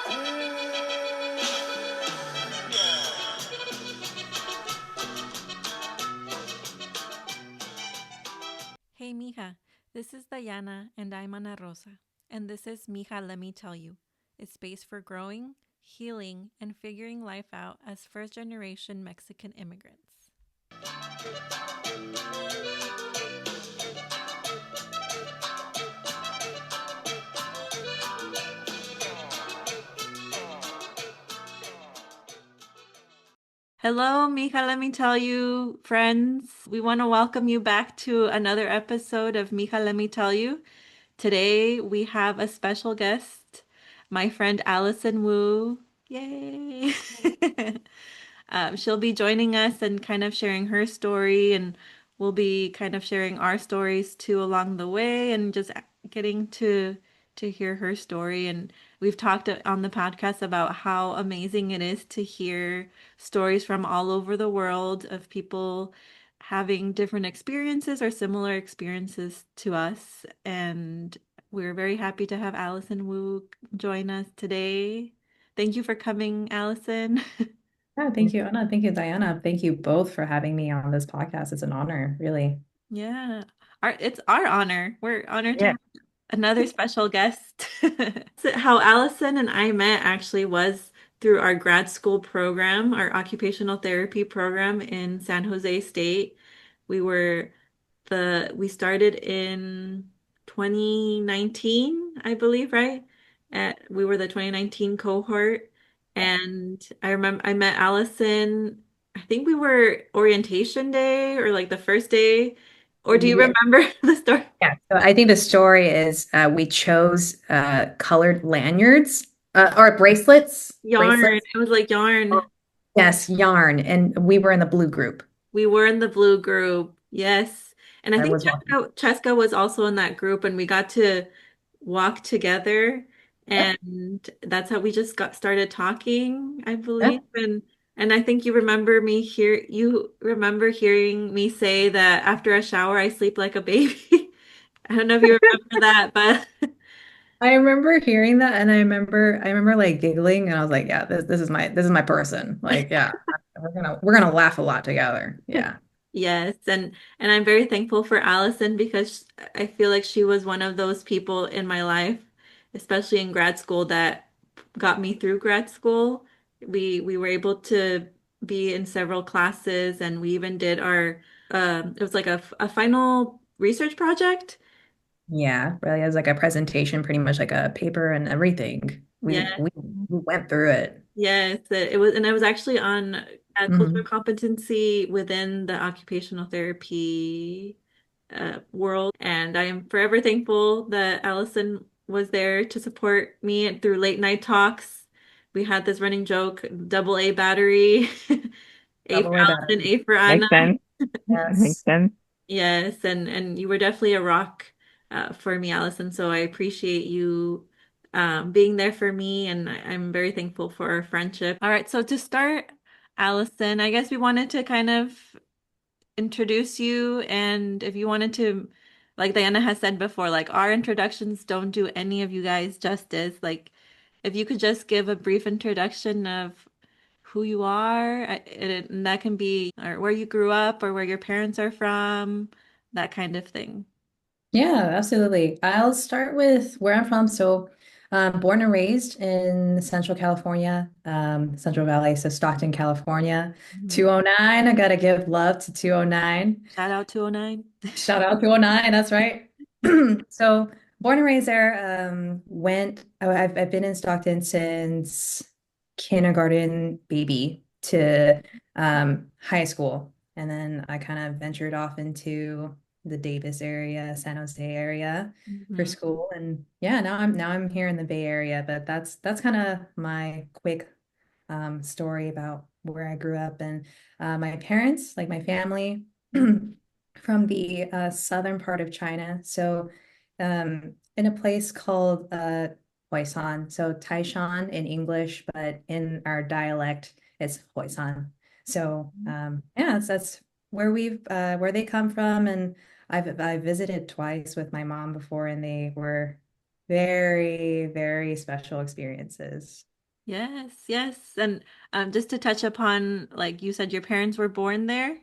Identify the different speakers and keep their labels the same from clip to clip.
Speaker 1: Hey Mija, this is Diana and I'm Ana Rosa, and this is Mija Let Me Tell You, a space for growing, healing, and figuring life out as first generation Mexican immigrants. Hello, Mija, let me tell you, friends. We want to welcome you back to another episode of Mija, let me tell you. Today we have a special guest, my friend Alison Wu. Yay! She'll be joining us and kind of sharing her story, and we'll be kind of sharing our stories too along the way, and just getting to hear her story. And we've talked on the podcast about how amazing it is to hear stories from all over the world of people having different experiences or similar experiences to us. And we're very happy to have Alison Wu join us today. Thank you for coming, Alison.
Speaker 2: Yeah, thank you, Anna. Thank you, Diana. Thank you both for having me on this podcast. It's an honor, really.
Speaker 1: Yeah, it's our honor. We're honored to
Speaker 2: Yeah.
Speaker 1: have another special guest. How Allison and I met actually was through our grad school program, our occupational therapy program in San Jose State. We were we started in 2019, I believe, right? We were the 2019 cohort, and I remember I met Allison. I think we were orientation day or like the first day. Or do you
Speaker 2: Yeah.
Speaker 1: remember the story?
Speaker 2: Yeah. So I think the story is we chose colored lanyards or bracelets.
Speaker 1: Yarn.
Speaker 2: Bracelets.
Speaker 1: It was like yarn.
Speaker 2: Yes, yarn. And we were in the blue group.
Speaker 1: We were in the blue group. Yes. And I
Speaker 2: I
Speaker 1: think
Speaker 2: was one.
Speaker 1: Cheska was also in that group and we got to walk together
Speaker 2: Yep.
Speaker 1: and that's how we just got started talking, I believe.
Speaker 2: Yep.
Speaker 1: And I think you remember hearing me say that after a shower I sleep like a baby. I don't know if you remember that, but
Speaker 2: I remember hearing that and I remember like giggling and I was like, yeah, this is my person. Like, yeah, we're gonna laugh a lot together. Yeah.
Speaker 1: yes, and I'm very thankful for Allison because I feel like she was one of those people in my life, especially in grad school, that got me through grad school. We were able to be in several classes, and we even did our it was like a final research project.
Speaker 2: Yeah, really, as like a presentation, pretty much like a paper and everything. We
Speaker 1: Yeah,
Speaker 2: we we went through it.
Speaker 1: yes, it was, and I was actually on a cultural
Speaker 2: Hmm.
Speaker 1: competency within the occupational therapy world. And I am forever thankful that Allison was there to support me through late night talks. We had this running joke, double A battery, A
Speaker 2: Double
Speaker 1: for
Speaker 2: way better.
Speaker 1: Allison, A for Anna.
Speaker 3: Makes sense. Makes
Speaker 2: Yes.
Speaker 3: sense.
Speaker 1: Yes, and you were definitely a rock for me, Allison. So I appreciate you being there for me, and I'm very thankful for our friendship. All right, so to start, Allison, I guess we wanted to kind of introduce you, and if you wanted to, like Diana has said before, like our introductions don't do any of you guys justice. Like if you could just give a brief introduction of who you are, and that can be or where you grew up or where your parents are from, that kind of thing.
Speaker 2: Yeah, absolutely. I'll start with where I'm from. So, born and raised in Central California, Central Valley, so Stockton, California.
Speaker 1: Mhm.
Speaker 2: 209, I gotta give love to 209.
Speaker 1: Shout out 209.
Speaker 2: Shout out 209, that's right. So, born and raised there, I've been in Stockton since kindergarten baby to high school. And then I kind of ventured off into the Davis area, San Jose area for
Speaker 1: Mhm.
Speaker 2: school. And yeah, now I'm here in the Bay Area, but that's kind of my quick story about where I grew up and my parents, like my family, from the southern part of China. So in a place called Huaishan. So Taishan in English, but in our dialect, it's Huaishan. So yeah, that's where they come from, and I've visited twice with my mom before, and they were very, very special experiences.
Speaker 1: Yes, yes. And just to touch upon, like you said, your parents were born there?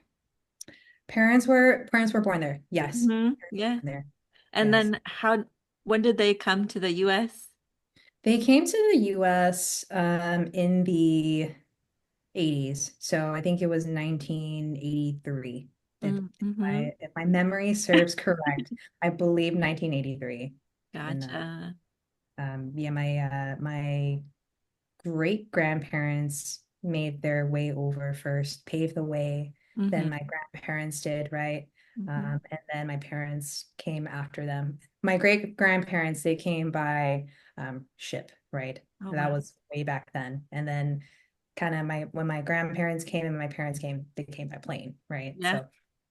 Speaker 2: Parents were born there. Yes.
Speaker 1: Yeah.
Speaker 2: Born there.
Speaker 1: And
Speaker 2: Yes.
Speaker 1: then when did they come to the US?
Speaker 2: They came to the US in the 80s. So I think it was 1983.
Speaker 1: Mm-hmm.
Speaker 2: If my memory serves correct, I believe 1983. And
Speaker 1: Gotcha.
Speaker 2: yeah, my great grandparents made their way over first, paved the way. Then
Speaker 1: Mm-hmm.
Speaker 2: my grandparents did, right?
Speaker 1: Mm-hmm.
Speaker 2: And then my parents came after them. My great grandparents, they came by ship, right?
Speaker 1: Oh,
Speaker 2: That
Speaker 1: wow.
Speaker 2: was way back then. And then kind of my when my grandparents came and my parents came, they came by plane, right?
Speaker 1: Yeah.
Speaker 2: So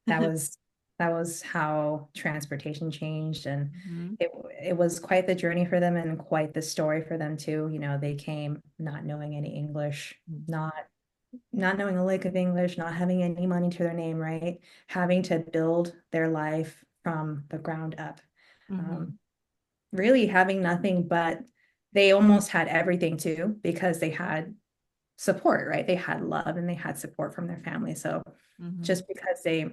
Speaker 2: that was that was how transportation changed, and
Speaker 1: Mm-hmm.
Speaker 2: it it was quite the journey for them and quite the story for them too. You know, they came not knowing any English, not knowing a lick of English, not having any money to their name, right? Having to build their life from the ground up.
Speaker 1: Mm-hmm.
Speaker 2: Um, really having nothing, but they almost had everything too because they had support, right? They had love and they had support from their family. So
Speaker 1: Mm-hmm.
Speaker 2: just because they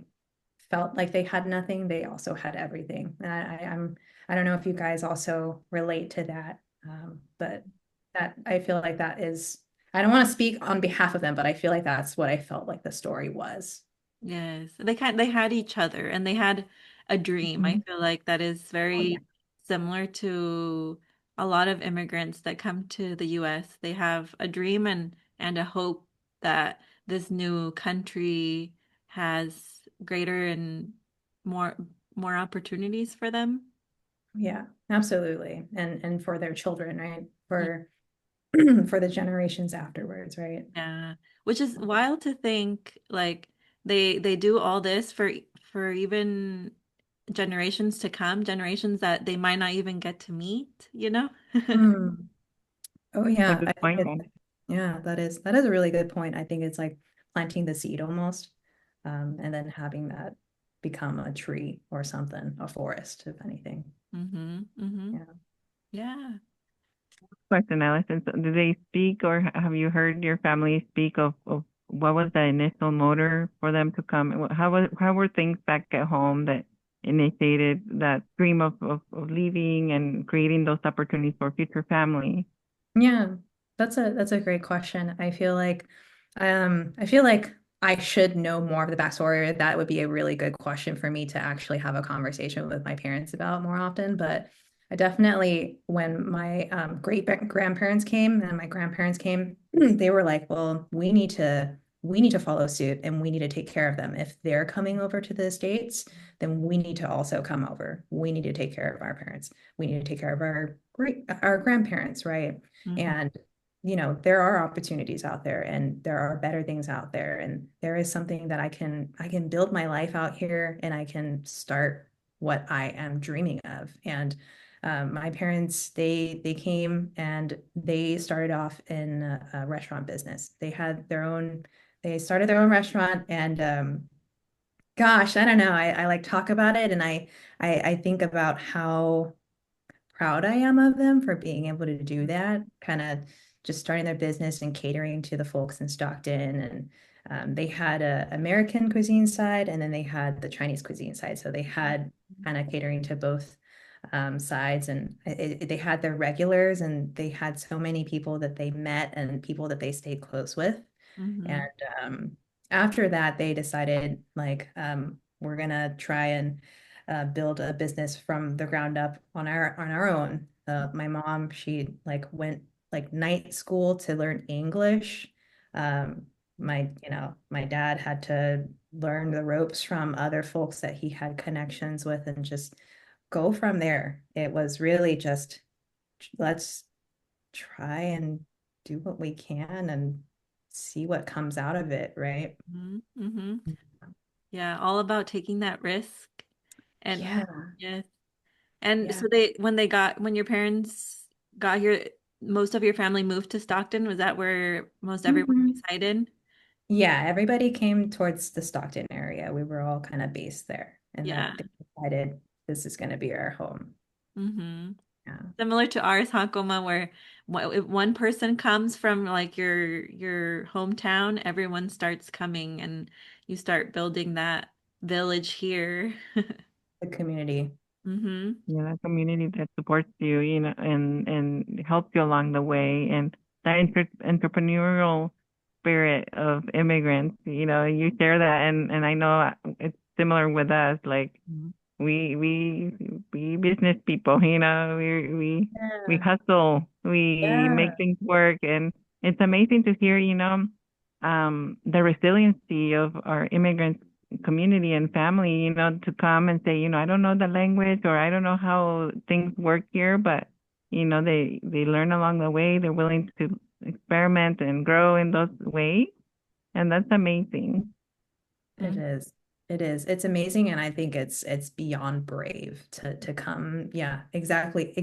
Speaker 2: felt like they had nothing, they also had everything. And I don't know if you guys also relate to that, but that I feel like that is. I don't want to speak on behalf of them, but I feel like that's what I felt like the story was.
Speaker 1: Yes, they had each other and they had a dream. I
Speaker 2: Mhm.
Speaker 1: feel like that is
Speaker 2: Oh yeah.
Speaker 1: very similar to a lot of immigrants that come to the US. They have a dream and a hope that this new country has greater and more more opportunities for them.
Speaker 2: Yeah, absolutely. And for their children, right?
Speaker 1: Mm,
Speaker 2: For for the generations afterwards, right?
Speaker 1: yeah, which is wild to think like they do all this for even generations to come, generations that they might not even get to meet, you know?
Speaker 2: Mm. Oh
Speaker 3: A
Speaker 2: yeah,
Speaker 3: good
Speaker 2: I think
Speaker 3: point.
Speaker 2: it's yeah, that is a really good point. I think it's like planting the seed almost, and then having that become a tree or something, a forest, if anything.
Speaker 1: Mm-hmm. Mm-hmm.
Speaker 2: Yeah.
Speaker 1: Yeah.
Speaker 3: Question, Alison. So do they speak, or have you heard your family speak of what was the initial motor for them to come? How were things back at home that initiated that dream of leaving and creating those opportunities for future family?
Speaker 2: Yeah, that's a great question. I feel like I should know more of the backstory. That would be a really good question for me to actually have a conversation with my parents about more often. But I definitely, when my great grandparents came and my grandparents came, they were like, "Well, we need to follow suit and we need to take care of them. If they're coming over to the States, then we need to also come over. We need to take care of our parents. We need to take care of our grandparents, right?"
Speaker 1: Mm-hmm.
Speaker 2: And, there are opportunities out there and there are better things out there. And there is something that I can build my life out here and I can start what I am dreaming of. And my parents, they came and they started off in a restaurant business. They started their own restaurant and gosh, I don't know. I like talk about it and I think about how proud I am of them for being able to do that, kind of just starting their business and catering to the folks in Stockton. And they had a American cuisine side and then they had the Chinese cuisine side. So they had kind of catering to both sides, and they had their regulars and they had so many people that they met and people that they stayed close with. And
Speaker 1: Mm-hmm.
Speaker 2: after that, they decided like we're gonna try and build a business from the ground up on our own. My mom, she like went like night school to learn English. Um, my dad had to learn the ropes from other folks that he had connections with and just go from there. It was really just let's try and do what we can and see what comes out of it, right?
Speaker 1: Mm-hmm. Mm-hmm. Yeah, all about taking that risk. And
Speaker 2: Yeah,
Speaker 1: yes. And
Speaker 2: yeah.
Speaker 1: so when your parents got here, most of your family moved to Stockton. Was that where most everyone
Speaker 2: Mhm.
Speaker 1: resided?
Speaker 2: Yeah, everybody came towards the Stockton area. We were all kind of based there, and
Speaker 1: Yeah.
Speaker 2: that they decided this is going to be our home.
Speaker 1: Mm-hmm.
Speaker 2: Yeah.
Speaker 1: Similar to ours, Hakoma, where if one person comes from like your hometown, everyone starts coming and you start building that village here.
Speaker 2: The community.
Speaker 1: Mm-hmm.
Speaker 3: Yeah, a community that supports you, and helps you along the way, and that entrepreneurial spirit of immigrants, you share that, and I know it's similar with us. Like we business people, we
Speaker 2: Yeah.
Speaker 3: hustle, we
Speaker 2: Yeah.
Speaker 3: make things work, and it's amazing to hear, the resiliency of our immigrant community and family, to come and say, I don't know the language or I don't know how things work here, but they learn along the way. They're willing to experiment and grow in those ways, and that's amazing.
Speaker 2: It is. It is. It's amazing, and I think it's beyond brave to come. Yeah, exactly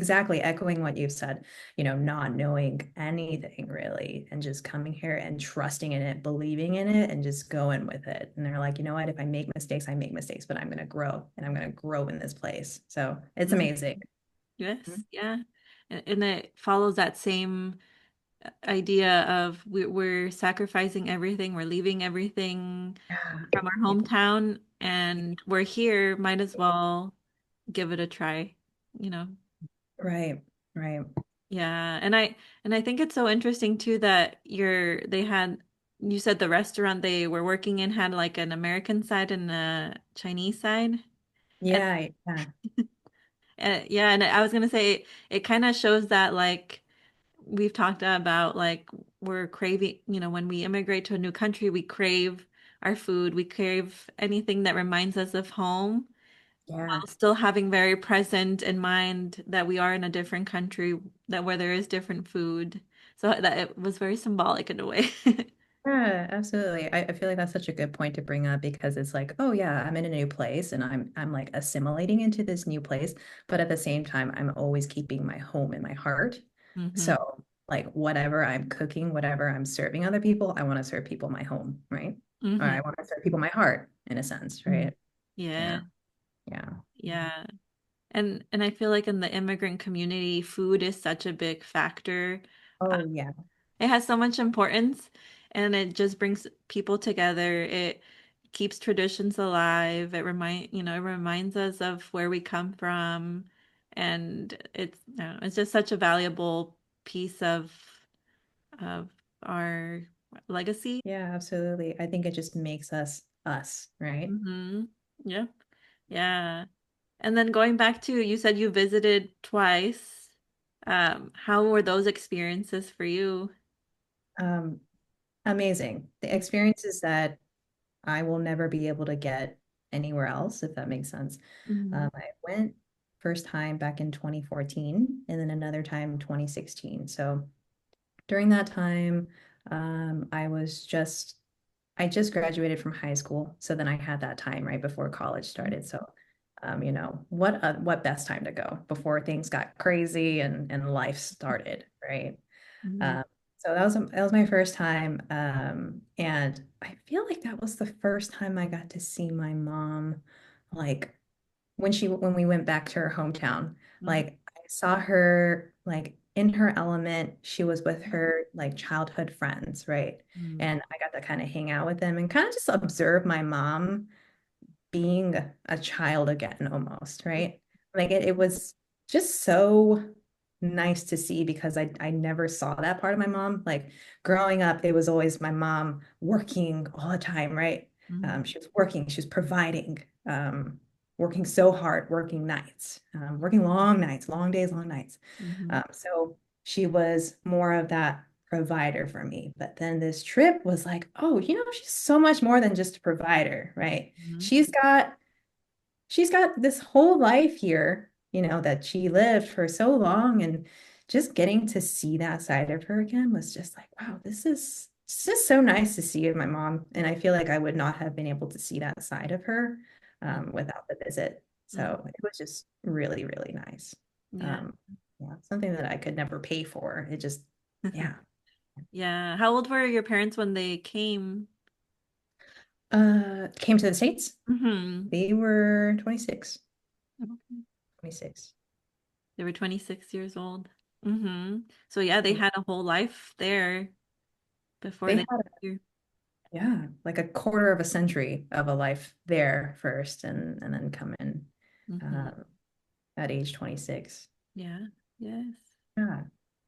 Speaker 2: echoing what you've said, not knowing anything really and just coming here and trusting in it, believing in it, and just going with it. And they're like, you know what, if I make mistakes, I make mistakes, but I'm gonna grow and I'm gonna grow in this place. So it's
Speaker 1: Mm-hmm.
Speaker 2: amazing.
Speaker 1: Yes, yeah. And it follows that same idea of we're sacrificing everything, we're leaving everything
Speaker 2: Yeah.
Speaker 1: from our hometown, and we're here, might as well give it a try, you know.
Speaker 2: Right, right.
Speaker 1: Yeah, and I think it's so interesting too that you said the restaurant they were working in had like an American side and a Chinese side. And
Speaker 2: Yeah, yeah,
Speaker 1: yeah, and I was gonna say it kind of shows that like we've talked about like we're craving, when we immigrate to a new country, we crave our food, we crave anything that reminds us of home,
Speaker 2: yeah.
Speaker 1: while still having very present in mind that we are in a different country, that where there is different food. So that it was very symbolic in a way.
Speaker 2: Yeah, absolutely. I feel like that's such a good point to bring up because it's like, oh yeah, I'm in a new place and I'm like assimilating into this new place, but at the same time, I'm always keeping my home in my heart.
Speaker 1: Hmm.
Speaker 2: So like whatever I'm cooking, whatever I'm serving other people, I want to serve people my home, right? Or
Speaker 1: Hmm.
Speaker 2: I want to serve people my heart in a sense, right?
Speaker 1: Yeah,
Speaker 2: Yeah, yeah.
Speaker 1: yeah. And I feel like in the immigrant community, food is such a big factor.
Speaker 2: Oh yeah.
Speaker 1: It has so much importance and it just brings people together. It keeps traditions alive. It reminds us of where we come from. And it's just such a valuable piece of our legacy.
Speaker 2: Yeah, absolutely. I think it just makes us us, right?
Speaker 1: Hmm. Yep. Yeah. And then going back to, you said you visited twice. How were those experiences for you?
Speaker 2: Um, Amazing. The experiences that I will never be able to get anywhere else, if that makes sense.
Speaker 1: Hmm.
Speaker 2: I went first time back in 2014 and then another time in 2016. So during that time, I just graduated from high school. So then I had that time right before college started. So, what best time to go before things got crazy and life started, right?
Speaker 1: Hmm.
Speaker 2: Um, so that was my first time, and I feel like that was the first time I got to see my mom, like when we went back to her hometown. Like I saw her like in her element. She was with her like childhood friends, right?
Speaker 1: Hmm.
Speaker 2: And I got to kind of hang out with them and kind of just observe my mom being a child again almost, right? Like it was just so nice to see because I never saw that part of my mom. Like growing up, it was always my mom working all the time, right?
Speaker 1: Hmm.
Speaker 2: She was working, she was providing, working so hard, working nights, working long nights, long days, long nights.
Speaker 1: Hmm.
Speaker 2: So she was more of that provider for me. But then this trip was like, oh, she's so much more than just a provider, right?
Speaker 1: Hmm.
Speaker 2: She's got this whole life here, that she lived for so long, and just getting to see that side of her again was just like, wow, it's just so nice to see my mom. And I feel like I would not have been able to see that side of her without the visit.
Speaker 1: Hmm.
Speaker 2: So it was just really, really nice.
Speaker 1: Yeah.
Speaker 2: Um, yeah, something that I could never pay for. It just, yeah.
Speaker 1: Yeah. How old were your parents when they came?
Speaker 2: Came to the States.
Speaker 1: Hmm.
Speaker 2: They were 26,
Speaker 1: Okay.
Speaker 2: 26.
Speaker 1: They were 26 years old. Mm-hmm. So yeah, they had a whole life there before
Speaker 2: They
Speaker 1: they
Speaker 2: had,
Speaker 1: here.
Speaker 2: yeah, like a quarter of a century of a life there first, and then come in
Speaker 1: Mm-hmm.
Speaker 2: um, at age 26.
Speaker 1: Yeah. Yes.
Speaker 2: Yeah,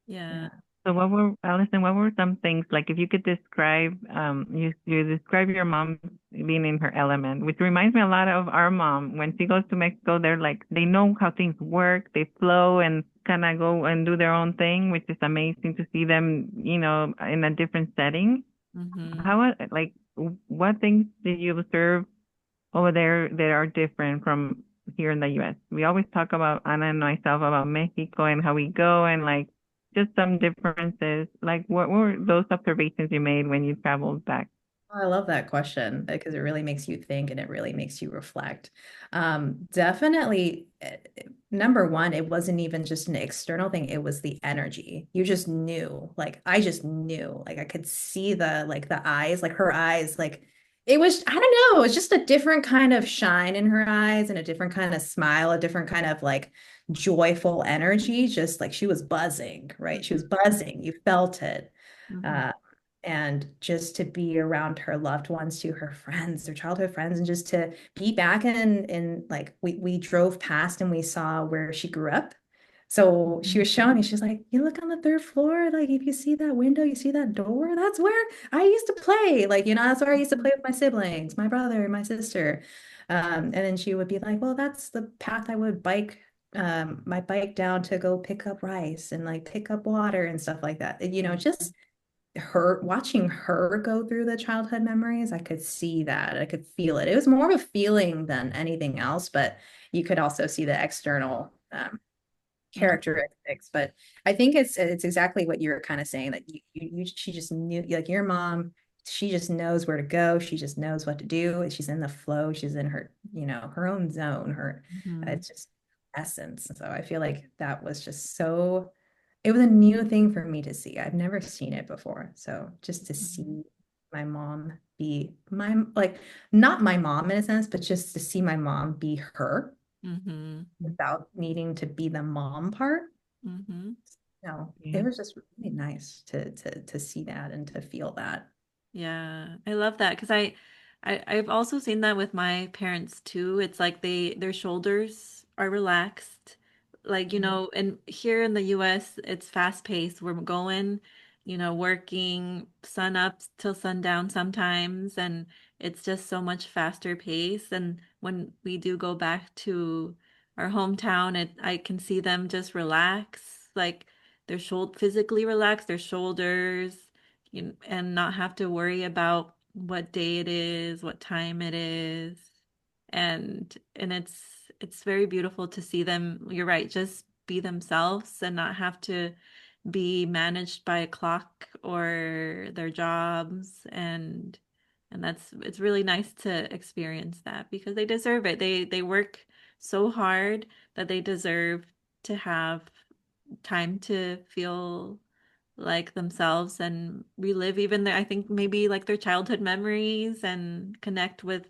Speaker 1: Yeah.
Speaker 2: yeah.
Speaker 3: So what were, Allison, what were some things, like if you could describe, you describe your mom being in her element, which reminds me a lot of our mom. When she goes to Mexico, they're like, they know how things work, they flow and kind of go and do their own thing, which is amazing to see them, in a different setting.
Speaker 1: Mm-hmm.
Speaker 3: Like, what things did you observe over there that are different from here in the US? We always talk about Anna and myself about Mexico and how we go and like just some differences. Like what were those observations you made when you traveled back?
Speaker 2: Oh, I love that question because it really makes you think and it really makes you reflect. Definitely, number one, it wasn't even just an external thing, it was the energy. You just knew, like, I just knew, like, I could see the eyes, like her eyes, like, it was, I don't know, it was just a different kind of shine in her eyes and a different kind of smile, a different kind of like joyful energy, just like she was buzzing, right? She was buzzing. You felt it.
Speaker 1: Mm-hmm.
Speaker 2: Uh, and just to be around her loved ones to her friends, their childhood friends, and just to be back in like we drove past and we saw where she grew up. So she was showing me, she's like, you look on the third floor, like if you see that window, you see that door, that's where I used to play. Like, that's where I used to play with my siblings, my brother, my sister. And then she would be like, well, that's the path I would bike my bike down to go pick up rice and like pick up water and stuff like that. Just her watching her go through the childhood memories, I could see that. I could feel it. It was more of a feeling than anything else, but you could also see the external characteristics. But I think it's exactly what you're kind of saying that she just knew, like your mom, she just knows where to go. She just knows what to do. She's in the flow. She's in her, her own zone.
Speaker 1: Mm-hmm.
Speaker 2: It's just essence. So I feel like that was just so, it was a new thing for me to see. I've never seen it before. So just to see my mom be my, like, not my mom in a sense, but just to see my mom be her
Speaker 1: Mm-hmm.
Speaker 2: without needing to be the mom part.
Speaker 1: Mm-hmm.
Speaker 2: No, it
Speaker 3: Yeah.
Speaker 2: was just really nice to see that and to feel that.
Speaker 1: Yeah, I love that because I've also seen that with my parents too. It's like their shoulders are relaxed. Like, and here in the US, it's fast paced. We're going, working sun up till sundown sometimes, and it's just so much faster pace. And when we do go back to our hometown, I can see them just relax, like their shoulder physically relax, their shoulders and not have to worry about what day it is, what time it is. And it's very beautiful to see them, you're right, just be themselves and not have to be managed by a clock or their jobs and it's really nice to experience that because they deserve it. They work so hard that they deserve to have time to feel like themselves and relive even I think maybe like their childhood memories and connect with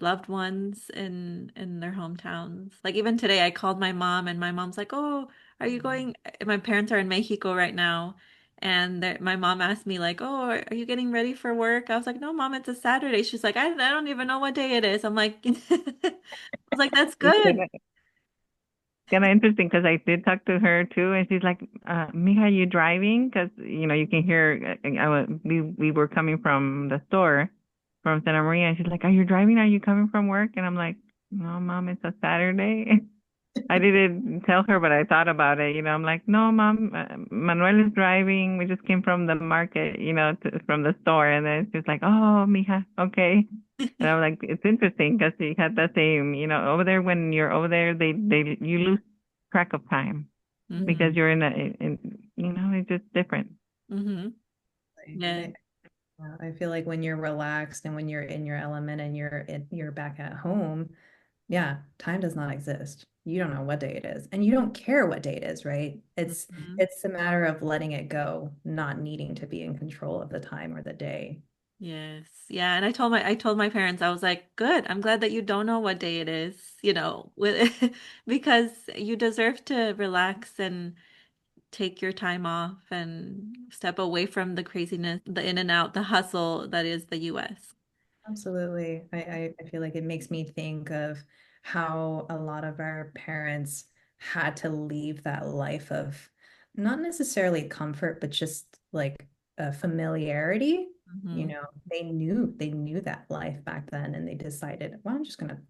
Speaker 1: loved ones in their hometowns. Like even today I called my mom and my mom's like, "Oh, are you going?" My parents are in Mexico right now. And my mom asked me like, "Oh, are you getting ready for work?" I was like, "No, mom, it's a Saturday." She's like, I don't even know what day it is." I'm like, I was like, "That's
Speaker 3: It's
Speaker 1: good."
Speaker 3: kind of interesting because I did talk to her too, and she's like, Mija, you driving? Because, you can hear, we were coming from the store from Santa Maria, and she's like, are you driving? Are you coming from work? And I'm like, no, mom, it's a Saturday. I didn't tell her, but I thought about it. I'm like, no, mom, Manuel is driving. We just came from the market, from the store. And then she's like, oh, mija, okay. And I'm like, it's interesting because she had the same, over there when you're over there, you lose track of time
Speaker 1: Hmm.
Speaker 3: because you're it's just different.
Speaker 1: Hmm. Yeah.
Speaker 2: I, I feel like when you're relaxed and when you're in your element and you're back at home, yeah, time does not exist. You don't know what day it is, and you don't care what day it is, right? It's
Speaker 1: Hmm.
Speaker 2: it's a matter of letting it go, not needing to be in control of the time or the day.
Speaker 1: Yes. Yeah. And I told my parents, I was like, good. I'm glad that you don't know what day it is, with because you deserve to relax and take your time off and step away from the craziness, the in and out, the hustle that is the US.
Speaker 2: Absolutely. I feel like it makes me think of how a lot of our parents had to leave that life of not necessarily comfort, but just like a familiarity. You
Speaker 1: Hmm.
Speaker 2: know, they knew that life back then and they decided, well, I'm just gonna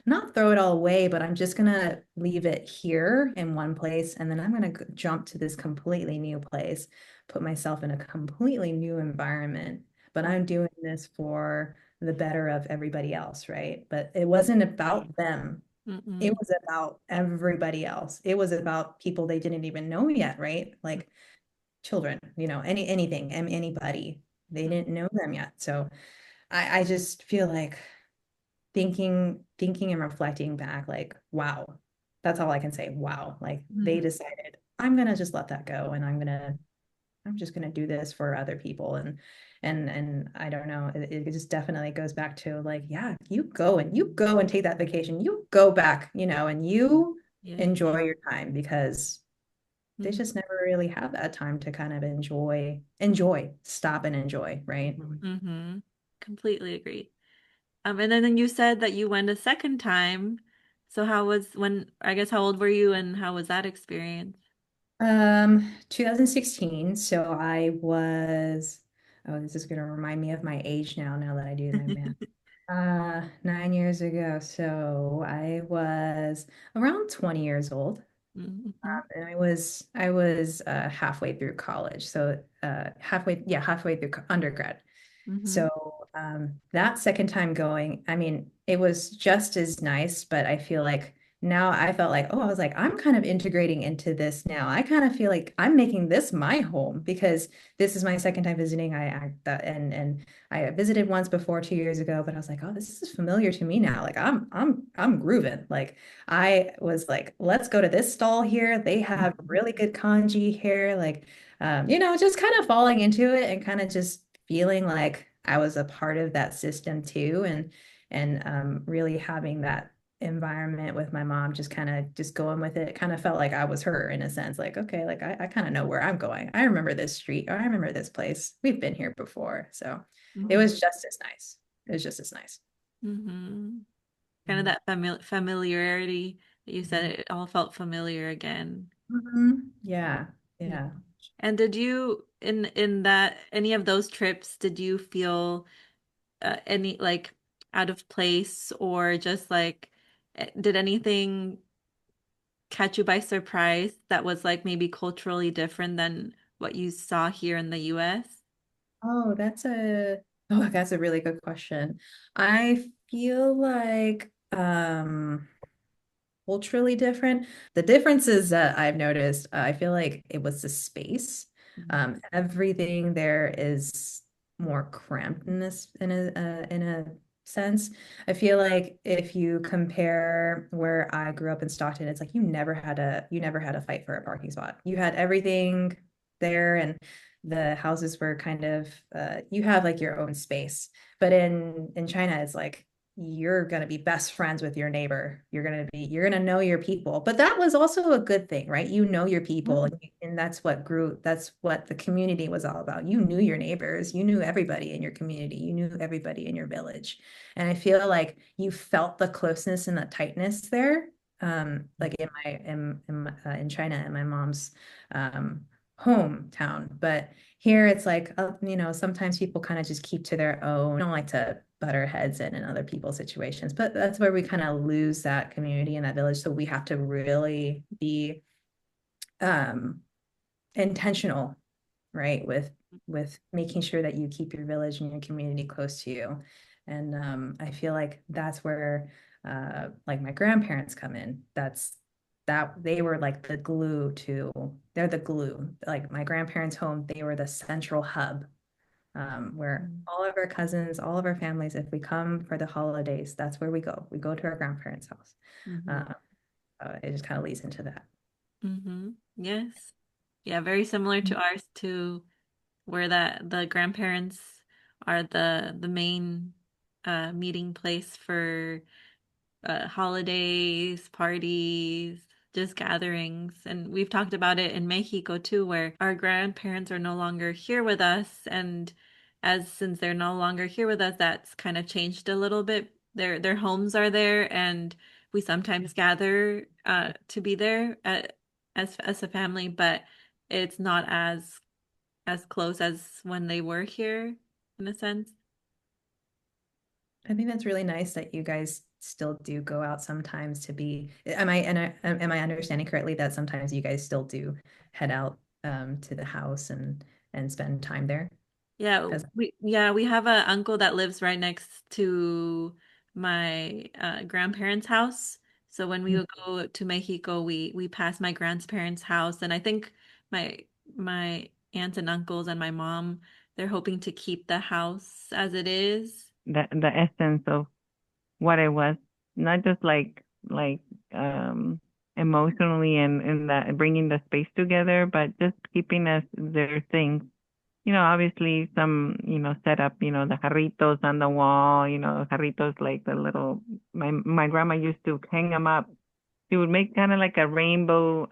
Speaker 2: not throw it all away, but I'm just gonna leave it here in one place and then I'm gonna jump to this completely new place, put myself in a completely new environment. But I'm doing this for the better of everybody else, right? But it wasn't about them. It
Speaker 1: Mm-mm.
Speaker 2: was about everybody else. It was about people they didn't even know yet, right? Like children, anything, anybody. They didn't know them yet. So I just feel like thinking and reflecting back, like, wow, that's all I can say. Wow. Like they
Speaker 1: Mhm.
Speaker 2: decided, I'm gonna just let that go and I'm just gonna do this for other people. And I don't know, it just definitely goes back to like, yeah, you go and take that vacation. You go back, and you
Speaker 1: Yeah.
Speaker 2: enjoy your time because they
Speaker 1: Mm-hmm.
Speaker 2: just never really have that time to kind of stop and enjoy, right?
Speaker 1: Mm-hmm. Completely agree. And then you said that you went a second time. So I guess how old were you and how was that experience?
Speaker 2: 2016. So oh, this is gonna remind me of my age now that I do my math. 9 years ago. So I was around 20 years old.
Speaker 1: Mm-hmm.
Speaker 2: And I was halfway through college. So halfway through undergrad.
Speaker 1: Mm-hmm.
Speaker 2: So that second time going, I mean, it was just as nice, but I feel like now I felt like, oh, I was like, I'm kind of integrating into this now. I kind of feel like I'm making this my home because this is my second time visiting. And I visited once before 2 years ago, but I was like, oh, this is familiar to me now. Like I'm grooving. Like I was like, let's go to this stall here. They have really good kanji here. Like just kind of falling into it and kind of just feeling like I was a part of that system too, and really having that environment with my mom, just kind of just going with it. It kind of felt like I was her in a sense, like, okay, like I kind of know where I'm going. I remember this street, or I remember this place. We've been here before. So it
Speaker 1: Mm-hmm.
Speaker 2: was just as nice. It was just as nice.
Speaker 1: Mm-hmm. Kind of
Speaker 2: Mhm.
Speaker 1: that familiarity that you said it all felt familiar again.
Speaker 2: Yeah,
Speaker 1: Yeah.
Speaker 2: yeah.
Speaker 1: And did you in that any of those trips, did you feel any like out of place or just like did anything catch you by surprise that was like maybe culturally different than what you saw here in the US?
Speaker 2: Oh, that's a really good question. I feel like culturally different. The differences that I've noticed, I feel like it was the space. Everything there is more cramped in this in a sense. I feel like if you compare where I grew up in Stockton, it's like you never had a fight for a parking spot. You had everything there, and the houses were kind of you have like your own space. But in China, it's like you're going to be best friends with your neighbor. You're going to know your people. But that was also a good thing, right? You know your people, and that's what the community was all about. You knew your neighbors, you knew everybody in your community, you knew everybody in your village. And I feel like you felt the closeness and the tightness there. Like in China, in my mom's um hometown. But here it's like, sometimes people kind of just keep to their own. Don't like to butt our heads in other people's situations, but that's where we kind of lose that community and that village. So we have to really be um, intentional, right, with making sure that you keep your village and your community close to you. And I feel like that's where like my grandparents come in. That they were like they're the glue. Like my grandparents' home, they were the central hub where all of our cousins, all of our families, if we come for the holidays, that's where we go. We go to our grandparents' house.
Speaker 1: Mm-hmm.
Speaker 2: Uh, it just kind of leads into that.
Speaker 1: Mm-hmm. Yes. Yeah, very similar to ours too, where that the grandparents are the main meeting place for holidays, parties. just gatherings. And we've talked about it in Mexico too, where our grandparents are no longer here with us. And as since they're no longer here with us, that's kind of changed a little bit. Their homes are there, and we sometimes gather to be there as a family, but it's not as close as when they were here, in a sense.
Speaker 2: I think that's really nice that you guys still do go out sometimes to be, am I understanding correctly that sometimes you guys still do head out to the house and spend time there?
Speaker 1: Yeah,
Speaker 2: Because
Speaker 1: we have an uncle that lives right next to my grandparents' house. So when we would go to Mexico, we pass my grandparents' house, and I think my my aunts and uncles and my mom, they're hoping to keep the house as it is.
Speaker 3: The essence of what it was, not just like um emotionally and that bringing the space together, but just keeping us their things. Obviously some, set up, the jarritos on the wall, jarritos like the little, my grandma used to hang them up. She would make kind of like a rainbow,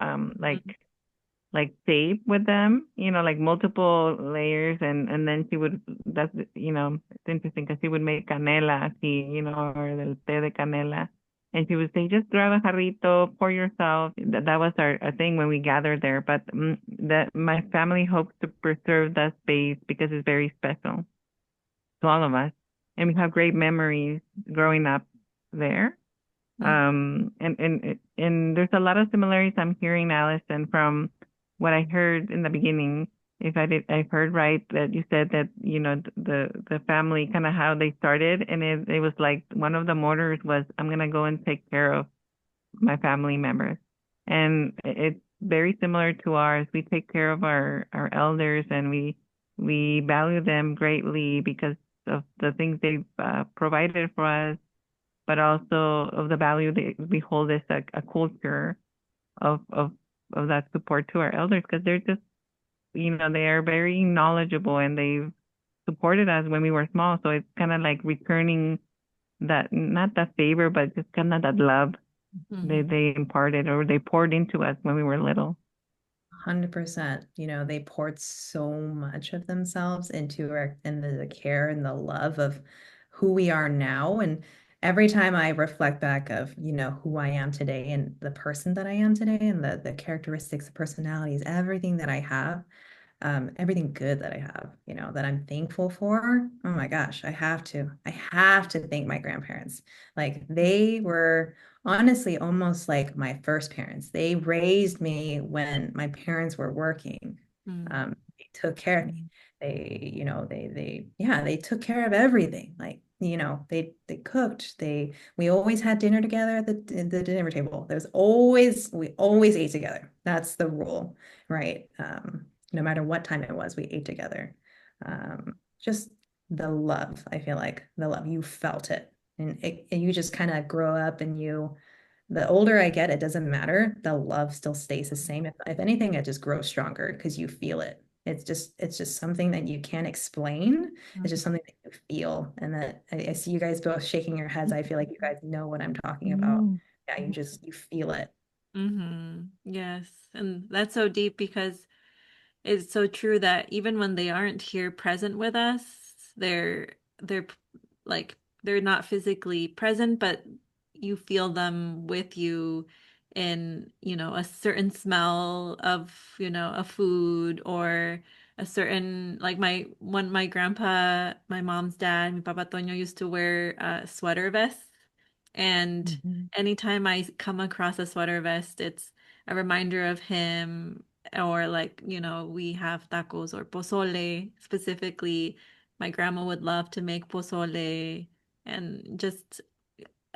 Speaker 3: like tape with them, like multiple layers, and then she would, that's, it's interesting because she would make canela, así, or the té de canela. And she would say, just grab a jarrito, pour yourself. That was our thing when we gathered there. But that my family hopes to preserve that space because it's very special to all of us. And we have great memories growing up there.
Speaker 1: Mhm.
Speaker 3: And there's a lot of similarities I'm hearing, Allison, from what I heard in the beginning. If I heard right that you said that, the family kind of how they started, and it was like one of the motors was, I'm gonna go and take care of my family members. And it's very similar to ours. We take care of our elders, and we value them greatly because of the things they've provided for us, but also of the value that we hold as a culture of of that support to our elders, because they're just, they are very knowledgeable, and they've supported us when we were small. So it's kind of like returning that, not that favor, but just kind of that love
Speaker 1: Mhm.
Speaker 3: they imparted or they poured into us when we were little.
Speaker 2: 100%, they poured so much of themselves into our and the care and the love of who we are now. And every time I reflect back of, who I am today and the person that I am today and the characteristics, the personalities, everything that I have, everything good that I have, that I'm thankful for. Oh my gosh, I have to thank my grandparents. Like they were honestly almost like my first parents. They raised me when my parents were working.
Speaker 1: Mhm.
Speaker 2: They took care of me. Yeah, they took care of everything. Like, they cooked. We always had dinner together at the dinner table. We always ate together. That's the rule, right? No matter what time it was, we ate together. Just the love, I feel like the love, you felt it. And you just kind of grow up and the older I get, it doesn't matter. The love still stays the same. If anything, it just grows stronger because you feel it. It's just something that you can't explain. It's just something that you feel. And that I see you guys both shaking your heads. I feel like you guys know what I'm talking about.
Speaker 3: Mm.
Speaker 2: Yeah, you feel it.
Speaker 1: Mhm. Yes. And that's so deep because it's so true that even when they aren't here present with us, they're like they're not physically present, but you feel them with you in, a certain smell of, a food, or a certain like my grandpa, my mom's dad, mi Papa Toño used to wear sweater vests. And
Speaker 3: Mhm.
Speaker 1: anytime I come across a sweater vest, it's a reminder of him. Or like, we have tacos or pozole. Specifically, my grandma would love to make pozole, and just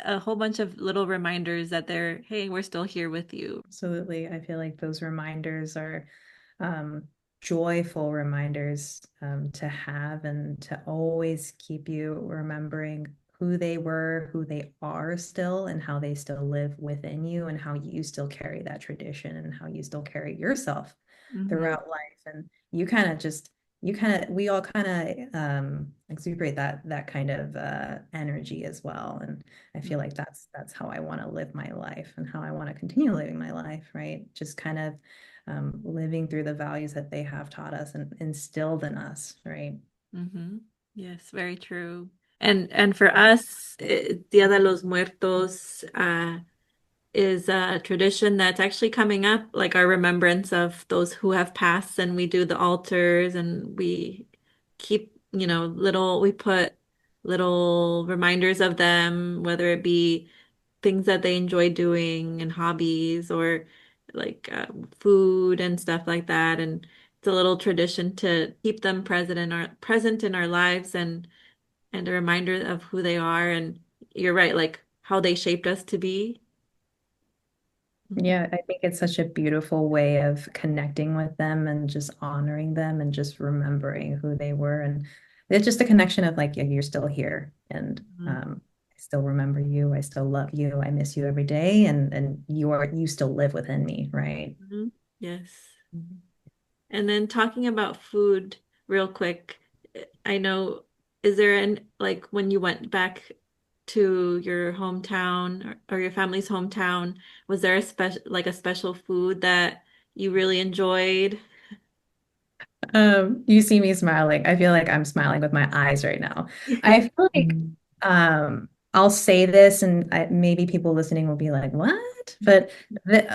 Speaker 1: a whole bunch of little reminders that hey, we're still here with you.
Speaker 2: Absolutely. I feel like those reminders are um, joyful reminders to have and to always keep you remembering who they were, who they are still, and how they still live within you, and how you still carry that tradition and how you still carry yourself
Speaker 1: Hmm.
Speaker 2: throughout life. And you kind of just, we all kind of exuberate that kind of energy as well. And I feel like that's how I want to live my life and how I want to continue living my life, right? Just kind of living through the values that they have taught us and instilled in us, right?
Speaker 1: Mm-hmm. Yes, very true. And for us, Dia de los Muertos is a tradition that's actually coming up, like our remembrance of those who have passed, and we do the altars and we keep, we put little reminders of them, whether it be things that they enjoy doing and hobbies or like food and stuff like that. And it's a little tradition to keep them present in our lives and a reminder of who they are. And you're right, like how they shaped us to be. Mhm.
Speaker 2: Yeah, I think it's such a beautiful way of connecting with them and just honoring them and just remembering who they were. And it's just a connection of like, yeah, you're still here and
Speaker 1: Mhm.
Speaker 2: I still remember you. I still love you. I miss you every day. And you still live within me, right?
Speaker 1: Mhm. Yes. And then talking about food real quick, I know, is there like when you went back to your hometown or your family's hometown, was there a special food that you really enjoyed?
Speaker 2: You see me smiling. I feel like I'm smiling with my eyes right now. I feel like I'll say this and maybe people listening will be like, "What?" But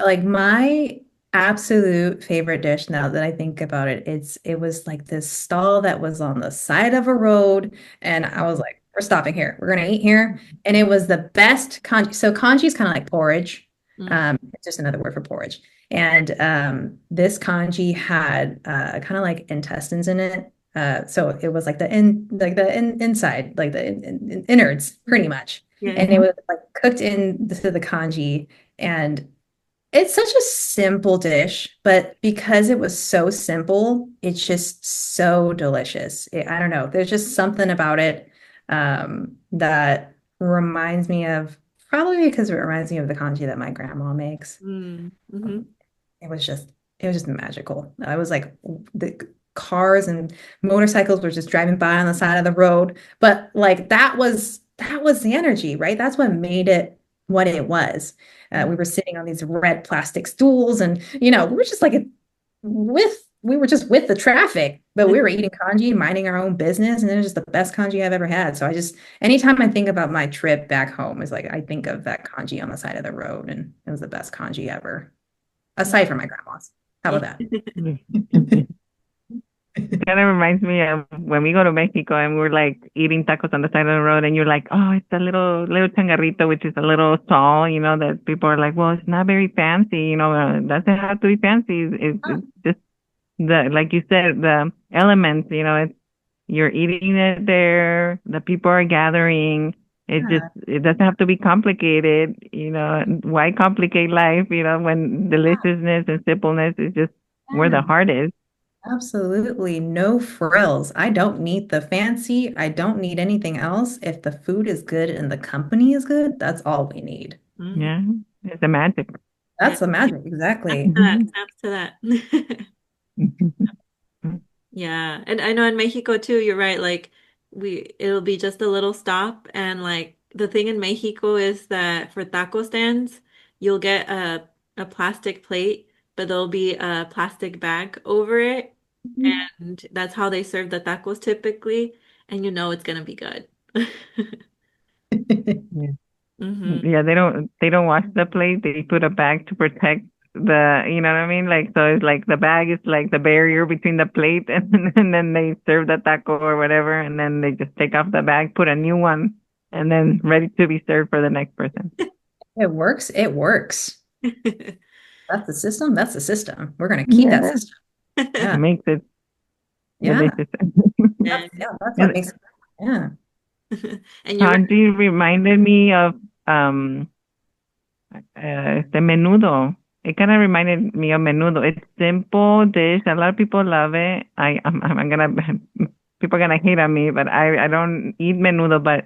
Speaker 2: like my absolute favorite dish now that I think about it, it was like this stall that was on the side of a road and I was like, "We're stopping here. We're gonna eat here." And it was the best congee. So congee is kind of like porridge.
Speaker 1: Mm,
Speaker 2: It's just another word for porridge. And this kanji had kind of like intestines in it. So it was like inside, like the innards, pretty much.
Speaker 1: yes.
Speaker 2: And it was like cooked into the kanji. And it's such a simple dish, but because it was so simple, it's just so delicious. I don't know. There's just something about it that reminds me of, probably because it reminds me of the kanji that my grandma makes.
Speaker 1: Mm, hmm.
Speaker 2: Um, it was just it was just magical. I was like the cars and motorcycles were just driving by on the side of the road, but like that was the energy, right? That's what made it what it was. We were sitting on these red plastic stools, and we were just like we were just with the traffic, but we were eating kanji, minding our own business, and it was just the best kanji I've ever had. So anytime I think about my trip back home, is like I think of that kanji on the side of the road, and it was the best kanji ever aside from my grandma's. How about
Speaker 3: Mm. Kind of reminds me of when we go to Mexico and we're like eating tacos on the side of the road and you're like, oh, it's a little changarrito, which is a little stall, that people are like, well, it's not very fancy, it doesn't have to be fancy. It's just like you said, the elements, it's, you're eating it there, the people are gathering.
Speaker 2: that?
Speaker 3: It doesn't have to be complicated, why complicate life, when deliciousness and simpleness is just where
Speaker 2: Yeah,
Speaker 3: the heart is.
Speaker 2: absolutely. No frills. I don't need the fancy. I don't need anything else. If the food is good and the company is good, that's all we need.
Speaker 1: Mm,
Speaker 3: Yeah, it's the magic.
Speaker 1: yeah.
Speaker 2: That's the magic.
Speaker 1: Snaps
Speaker 2: Exactly.
Speaker 1: to that. Snaps to that. Yeah. And I know in Mexico too, you're right. Like it'll be just a little stop. And like the thing in Mexico is that for taco stands, you'll get a plastic plate, but there'll be a plastic bag over it. And that's how they serve the tacos typically. And you know it's gonna be good.
Speaker 3: Yeah.
Speaker 1: Hmm.
Speaker 3: Yeah, they don't wash the plate. They put a bag to protect you know what I mean? Like, so it's like the bag is like the barrier between the plate and then they serve the taco or whatever, and then they just take off the bag, put a new one, and then ready to be served for the next person.
Speaker 2: It works. It works. That's the system. That's the system. We're going to keep that
Speaker 3: Yeah.
Speaker 2: system. Yeah.
Speaker 3: Makes it
Speaker 2: Yeah.
Speaker 3: delicious.
Speaker 1: Yeah.
Speaker 2: That's what
Speaker 3: And
Speaker 2: makes it. Yeah.
Speaker 1: And you're right.
Speaker 3: Kanji reminded me of um the menudo. It kind of reminded me of menudo. It's simple dish. A lot of people love it. I'm gonna people are gonna hate on me, but I don't eat menudo. But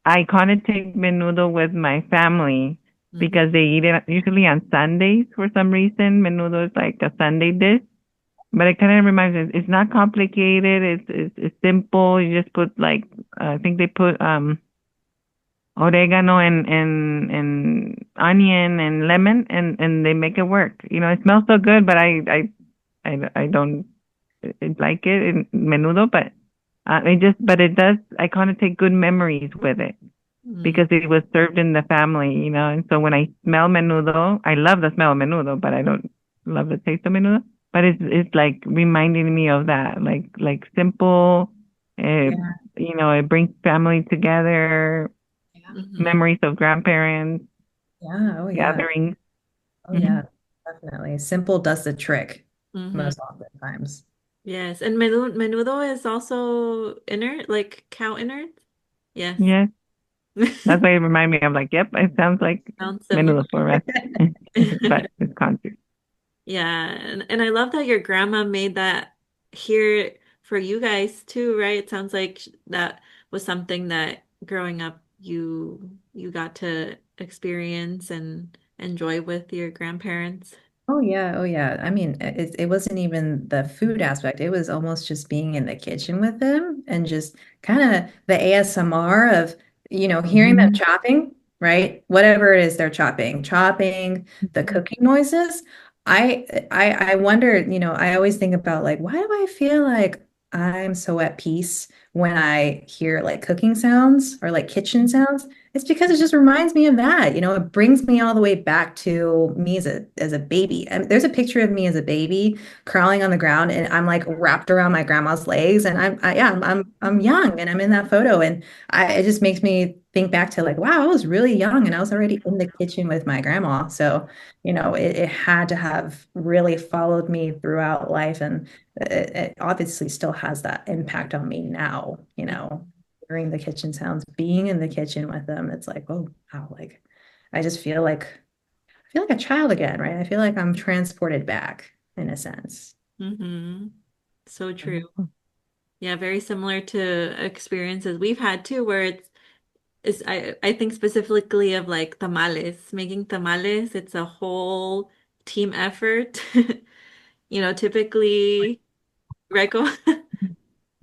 Speaker 3: I kind of take menudo with my family
Speaker 1: Mhm.
Speaker 3: because they eat it usually on Sundays for some reason. Menudo is like a Sunday dish. but it kind of reminds me, it's not complicated. It's simple. You just put like, I think they put oregano and onion and lemon, and they make it work. You know, it smells so good, but I don't like it in menudo, but but it does. I kind of take good memories with it
Speaker 1: Mm.
Speaker 3: because it was served in the family, you know. And so when I smell menudo, I love the smell of menudo, but I don't love the taste of menudo. But it's like reminding me of that, like simple, uh,
Speaker 2: Yeah.
Speaker 3: you know, it brings family together,
Speaker 2: Yeah.
Speaker 1: Mhm.
Speaker 3: memories of grandparents,
Speaker 2: Yeah. Oh, yeah.
Speaker 3: gatherings.
Speaker 2: Oh,
Speaker 3: Hmm.
Speaker 2: yeah. Definitely. Simple does the trick
Speaker 1: Mhm.
Speaker 2: most oftentimes.
Speaker 1: Yes, and menudo is also innard, like cow innards. Yes.
Speaker 3: Yes, that's why it reminded me. I'm like, yep, it sounds like
Speaker 1: Sounds similar.
Speaker 3: menudo for us, but it's country.
Speaker 1: Yeah, and I love that your grandma made that here for you guys too, right? It sounds like that was something that growing up you got to experience and enjoy with your grandparents.
Speaker 2: Oh yeah, oh yeah. I mean, it wasn't even the food aspect. It was almost just being in the kitchen with them and just kind of the ASMR of, hearing them
Speaker 3: Hmm.
Speaker 2: chopping, right? Whatever it is they're chopping, the cooking noises. I wonder, I always think about like, why do I feel like I'm so at peace when I hear like cooking sounds or like kitchen sounds? It's because it just reminds me of that. It brings me all the way back to me as a baby. And there's a picture of me as a baby crawling on the ground, and I'm like wrapped around my grandma's legs, and I'm young, and I'm in that photo, and it just makes me think back to like, wow, I was really young, and I was already in the kitchen with my grandma. So, it had to have really followed me throughout life, and it obviously still has that impact on me now. Hearing the kitchen sounds, being in the kitchen with them, it's like, oh wow, like I feel like a child again, right? I feel like I'm transported back in a sense.
Speaker 1: Mm-hmm. So true. Yeah, very similar to experiences we've had too, where I think specifically of like tamales, making tamales. It's a whole team effort. Typically, Reiko,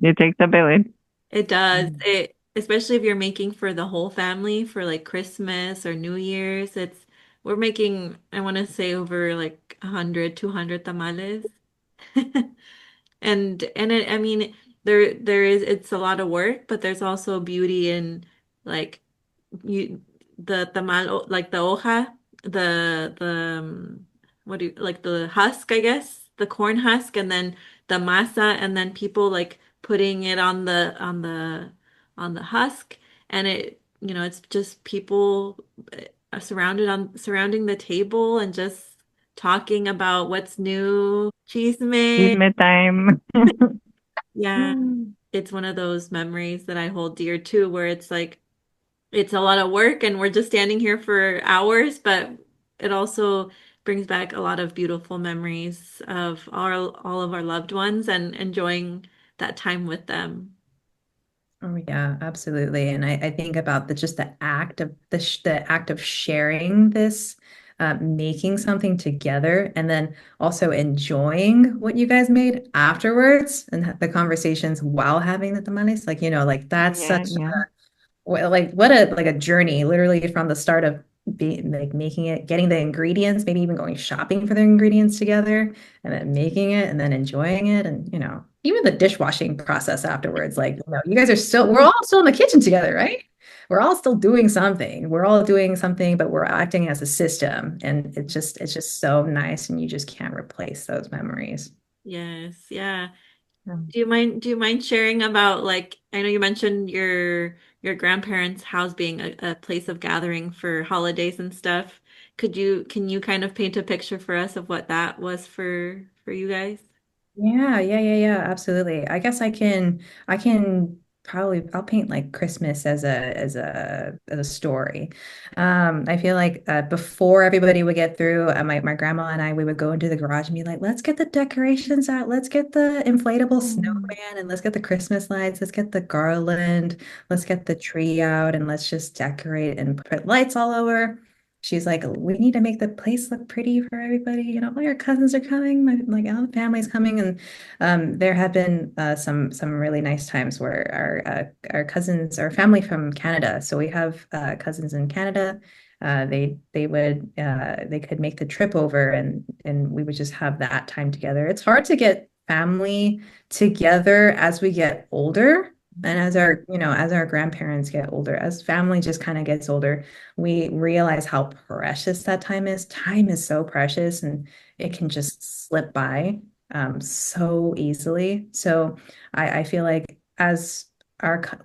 Speaker 3: It takes a village.
Speaker 1: it does.
Speaker 2: Mm.
Speaker 1: It especially if you're making for the whole family for like Christmas or New Year's. We're making, I want to say over like 100, 200 tamales. And I mean it's a lot of work, but there's also beauty in like you the tamal like the hoja, what do you like the husk, I guess, the corn husk, and then the masa, and then people like putting it on the husk, and it's just people surrounding the table and just talking about what's new, chisme.
Speaker 3: Chisme time.
Speaker 1: Yeah, it's one of those memories that I hold dear too, where it's like it's a lot of work and we're just standing here for hours, but it also brings back a lot of beautiful memories of all of our loved ones and enjoying that time with them.
Speaker 2: Oh yeah, absolutely. And I think about just the act of sharing this, making something together, and then also enjoying what you guys made afterwards, and the conversations while having the tamales. Like, like that's
Speaker 3: Yeah,
Speaker 2: such
Speaker 3: yeah.
Speaker 2: well, like what a journey, literally from the start of like making it, getting the ingredients, maybe even going shopping for the ingredients together, and then making it, and then enjoying it, and even the dishwashing process afterwards. Like, you guys we're all still in the kitchen together, right? We're all still doing something. We're all doing something, but we're acting as a system, and it's just so nice, and you just can't replace those memories.
Speaker 1: Yes, yeah.
Speaker 3: Um,
Speaker 1: Do you mind sharing about like I know you mentioned your grandparents' house being a place of gathering for holidays and stuff. Can you kind of paint a picture for us of what that was for you guys?
Speaker 2: Yeah, absolutely. I guess I can probably I'll paint like Christmas as a story. I feel like before everybody would get through, my grandma and I we would go into the garage and be like, let's get the decorations out, let's get the inflatable
Speaker 3: mm,
Speaker 2: snowman, and let's get the Christmas lights, let's get the garland, let's get the tree out, and let's just decorate and put lights all over. she's like, we need to make the place look pretty for everybody. You know, all your cousins are coming, like all the family's coming, and there have been some really nice times where our cousins, our family from Canada, so we have cousins in Canada. They could make the trip over, and we would just have that time together. It's hard to get family together as we get older. And as as our grandparents get older, as family just kind of gets older, we realize how precious that time is. Time is so precious and it can just slip by so easily. So I feel like as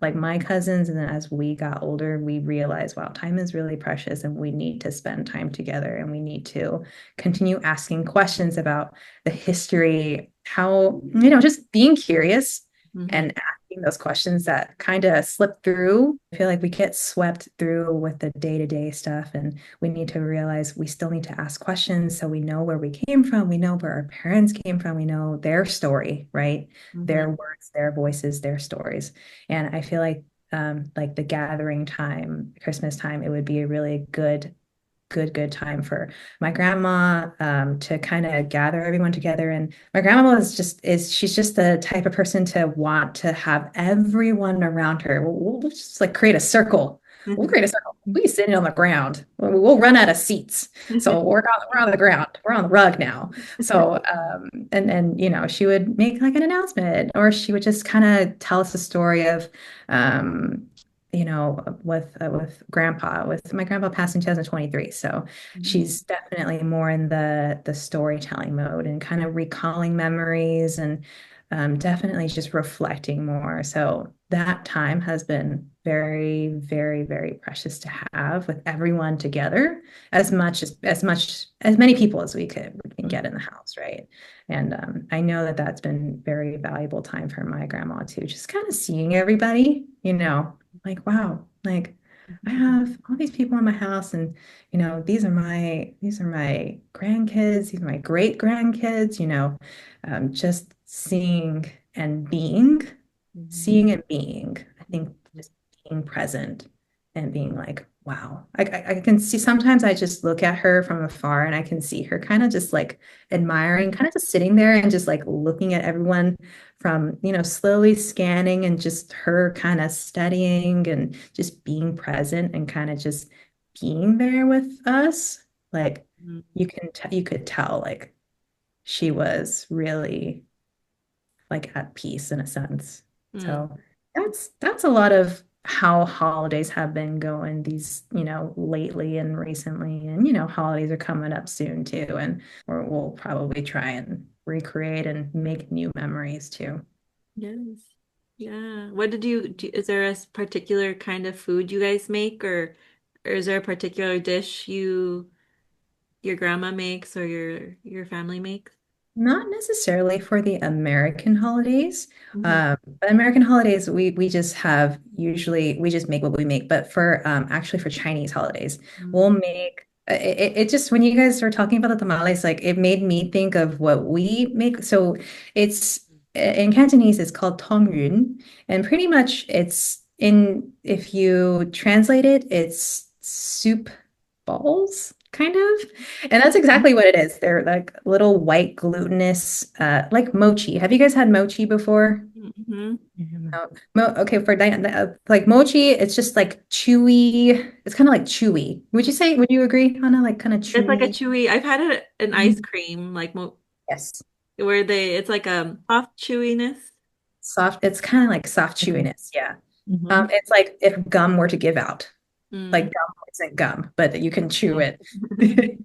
Speaker 2: like my cousins and then as we got older, we realized, wow, time is really precious and we need to spend time together and we need to continue asking questions about the history, how, just being curious
Speaker 1: Mm-hmm.
Speaker 2: and asking those questions that kind of slip through. I feel like we get swept through with the day-to-day stuff, and we need to realize we still need to ask questions so we know where we came from, we know where our parents came from, we know their story, right?
Speaker 1: Mm-hmm.
Speaker 2: Their words, their voices, their stories. And I feel like the gathering time, Christmas time, it would be a really good time for my grandma to kind of gather everyone together. And my grandma she's just the type of person to want to have everyone around her. We'll just like create a circle. We'll create a circle. We sit on the ground. We'll run out of seats. So we're on the ground. We're on the rug now. So and she would make like an announcement, or she would just kind of tell us a story of with grandpa, with my grandpa passed in 2023. So she's definitely more in the storytelling mode and kind of recalling memories and definitely just reflecting more. So that time has been very, very, very precious to have with everyone together, as many people as we can get in the house, right? And I know that that's been very valuable time for my grandma too, just kind of seeing everybody, like, wow, like I have all these people in my house and these are my grandkids, these are my great grandkids, just and being,
Speaker 1: Mm-hmm.
Speaker 2: seeing and being, I think just being present and being like, wow. I can see sometimes I just look at her from afar and I can see her kind of just like admiring, kind of just sitting there and just like looking at everyone from, slowly scanning and just her kind of studying and just being present and kind of just being there with us. Like you could tell like she was really like at peace in a sense.
Speaker 1: Mm-hmm.
Speaker 2: So that's a lot of how holidays have been going these, lately and recently. And, holidays are coming up soon too. And we'll probably try and recreate and make new memories too.
Speaker 1: Yes. Yeah. What is there a particular kind of food you guys make, or is there a particular dish your grandma makes or your family makes?
Speaker 2: Not necessarily for the American holidays.
Speaker 1: Mm-hmm.
Speaker 2: But American holidays, we just have usually we just make what we make. But for actually for Chinese holidays, we'll make it just when you guys were talking about the tamales, like it made me think of what we make. So it's in Cantonese, it's called tongyun, and pretty much it's in if you translate it, it's soup balls, kind of. And that's exactly what it is. They're like little white glutinous, like mochi. Have you guys had mochi before?
Speaker 1: Mm-hmm.
Speaker 2: No. Okay, for Diana, like mochi, it's just like chewy. It's kind of like chewy. Would you agree, Hannah? Like kind of
Speaker 1: It's like a
Speaker 2: chewy.
Speaker 1: chewy. I've had it an ice
Speaker 2: Mhm.
Speaker 1: cream, like mo
Speaker 2: Yes.
Speaker 1: where it's like a soft chewiness.
Speaker 2: Soft. It's kind of like soft
Speaker 3: Okay.
Speaker 2: chewiness. Yeah.
Speaker 3: Mm-hmm.
Speaker 2: It's like if gum were to give out. Like
Speaker 1: Mm.
Speaker 2: gum isn't gum, but you can chew
Speaker 3: Okay.
Speaker 2: it.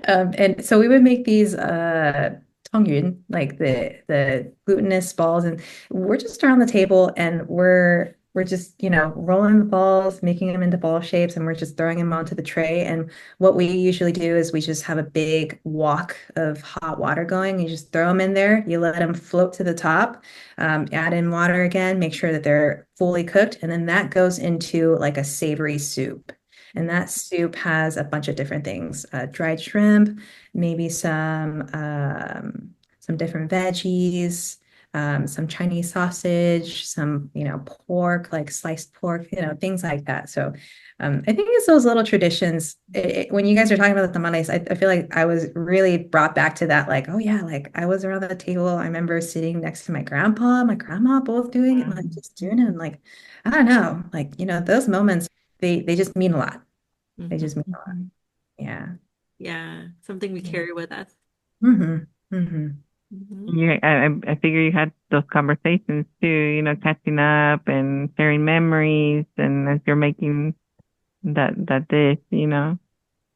Speaker 2: And so we would make these tongyun, like the glutinous balls, and we're just around the table and we're just, rolling the balls, making them into ball shapes, and we're just throwing them onto the tray. And what we usually do is we just have a big wok of hot water going. You just throw them in there, you let them float to the top, add in water again, make sure that they're fully cooked, and then that goes into like a savory soup. And that soup has a bunch of different things, dried shrimp, maybe some different veggies, some Chinese sausage, some, pork, like sliced pork, things like that. So I think it's those little traditions. When you guys are talking about the tamales, I feel like I was really brought back to that, like, oh yeah, like I was around the table. I remember sitting next to my grandpa, my grandma, both doing it, and like just doing it. And like, I don't know, like, those moments, they just mean a lot. They just mean a lot.
Speaker 1: Mhm.
Speaker 2: Yeah.
Speaker 1: Yeah, something we
Speaker 2: Yeah.
Speaker 1: carry with us.
Speaker 2: Mm-hmm. Mm-hmm.
Speaker 1: Hmm.
Speaker 3: I figure you had those conversations too, catching up and sharing memories, and as you're making that dish.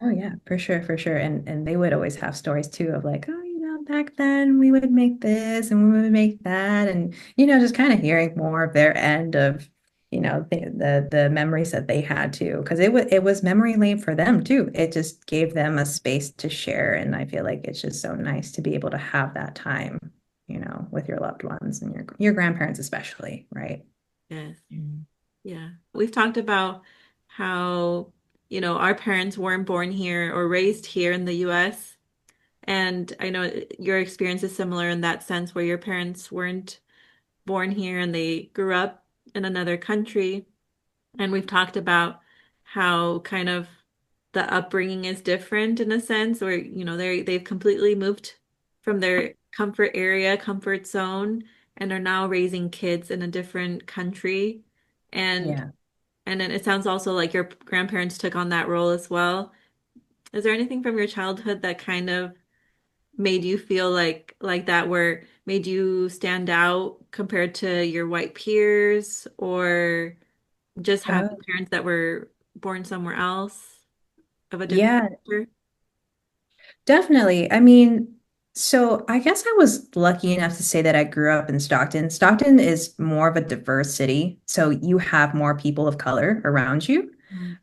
Speaker 2: Oh yeah, for sure, for sure. And they would always have stories too of like, oh, back then we would make this and we would make that, and just kind of hearing more of their end of, the memories that they had too, because it was memory lane for them too. It just gave them a space to share, and I feel like it's just so nice to be able to have that time, with your loved ones and your grandparents especially, right?
Speaker 1: Yes.
Speaker 3: Mm.
Speaker 1: Yeah. We've talked about how, our parents weren't born here or raised here in the US. And I know your experience is similar in that sense where your parents weren't born here and they grew up in another country. And we've talked about how kind of the upbringing is different in a sense, where, they've completely moved from their comfort area, comfort zone, and are now raising kids in a different country. And
Speaker 2: Yeah.
Speaker 1: and then it sounds also like your grandparents took on that role as well. Is there anything from your childhood that kind of made you feel like that, where made you stand out compared to your white peers, or just having
Speaker 2: Oh,
Speaker 1: parents that were born somewhere else of a different
Speaker 2: yeah.
Speaker 1: culture?
Speaker 2: Definitely. I mean, so I guess I was lucky enough to say that I grew up in Stockton. Stockton is more of a diverse city, so you have more people of color around you.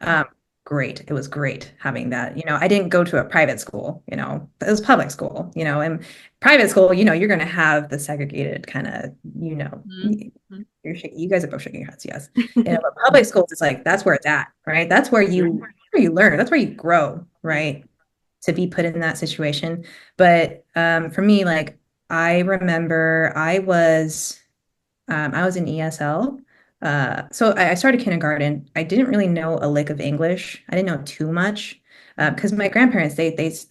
Speaker 2: Um, Great. It was great having that. I didn't go to a private school, it was public school, and private school, you're going to have the segregated kind of,
Speaker 1: Mm-hmm.
Speaker 2: you guys are both shaking your heads, yes. But public schools, it's like that's where it's at, right? That's where you learn, that's where you grow,
Speaker 1: Yeah.
Speaker 2: right? To be put in that situation. But for me, like I remember I was in ESL. So I started kindergarten. I didn't really know a lick of English. I didn't know too much because my grandparents,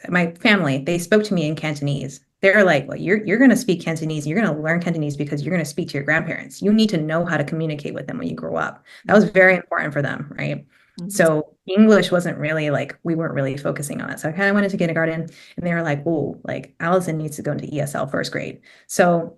Speaker 2: my family, they spoke to me in Cantonese. They're like, well, you're going to speak Cantonese. You're going to learn Cantonese because you're going to speak to your grandparents. You need to know how to communicate with them when you grow up. That was very important for them, right?
Speaker 1: Mm-hmm.
Speaker 2: So English wasn't really like we weren't really focusing on it. So I kind of went into kindergarten, and they were like, "Oh, like Allison needs to go into ESL first grade." So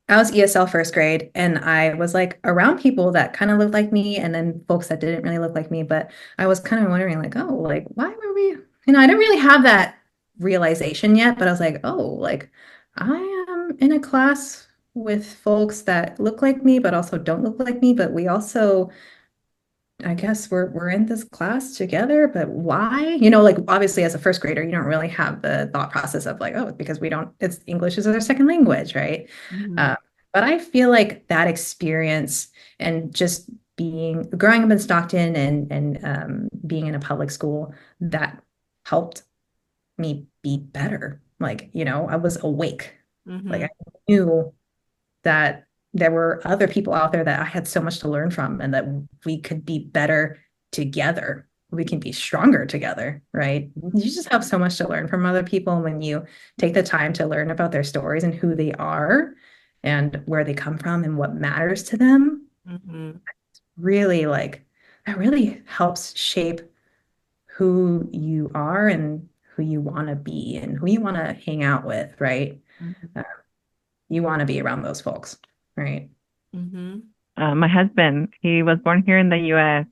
Speaker 2: I was ESL first grade, and I was like around people that kind of looked like me and then folks that didn't really look like me. But I was kind of wondering, like, oh, like, why were we, I didn't really have that realization yet, but I was like, oh, like, I am in a class with folks that look like me, but also don't look like me. But we also, I guess we're in this class together, but why? Like obviously as a first grader, you don't really have the thought process of like, oh, because we don't, it's English is our second language, right?
Speaker 1: Mm-hmm.
Speaker 2: Uh, but I feel like that experience and just growing up in Stockton and being in a public school that helped me be better. Like, I was awake. Like
Speaker 1: Mm-hmm.
Speaker 2: I knew that there were other people out there that I had so much to learn from and that we could be better together. We can be stronger together, right? You just have so much to learn from other people when you take the time to learn about their stories and who they are and where they come from and what matters to them.
Speaker 1: Mm-hmm.
Speaker 2: Really, like, that really helps shape who you are and who you want to be and who you want to hang out with, right? Uh, you want to be around those folks, right?
Speaker 1: Mm-hmm.
Speaker 3: My husband, he was born here in the U.S.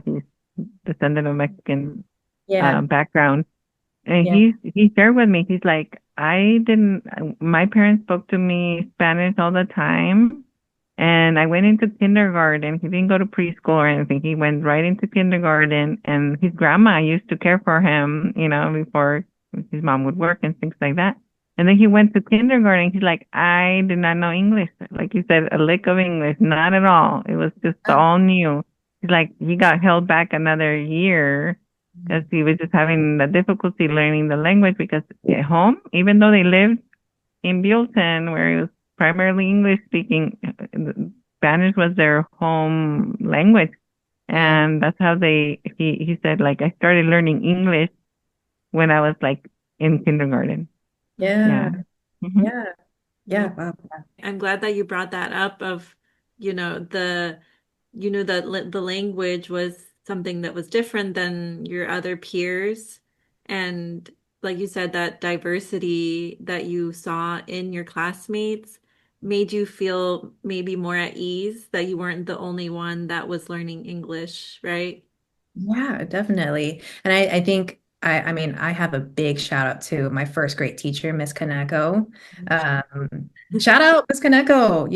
Speaker 3: He's descendant of Mexican
Speaker 2: Yeah.
Speaker 3: background. And
Speaker 2: Yeah.
Speaker 3: he shared with me, he's like, my parents spoke to me Spanish all the time. And I went into kindergarten. He didn't go to preschool or anything. He went right into kindergarten, and his grandma used to care for him, before his mom would work and things like that. And then he went to kindergarten. He's like, I did not know English. Like you said, a lick of English, not at all. It was just
Speaker 2: Oh,
Speaker 3: all new. He's like, he got held back another year because he was just having the difficulty learning the language because at home, even though they lived in Buellton, where it was primarily English speaking, Spanish was their home language.
Speaker 2: Yeah.
Speaker 3: And that's how he said, like, I started learning English when I was like in kindergarten.
Speaker 2: Yeah.
Speaker 3: Yeah. Hmm.
Speaker 2: Yeah.
Speaker 1: Yeah.
Speaker 2: Yeah. Wow.
Speaker 1: I'm glad that you brought that up of, the the language was something that was different than your other peers. And like you said, that diversity that you saw in your classmates made you feel maybe more at ease that you weren't the only one that was learning English, right?
Speaker 2: Yeah, definitely. And I think I mean I have a big shout out to my first grade teacher, Miss Kaneko. Shout out Miss Kaneko.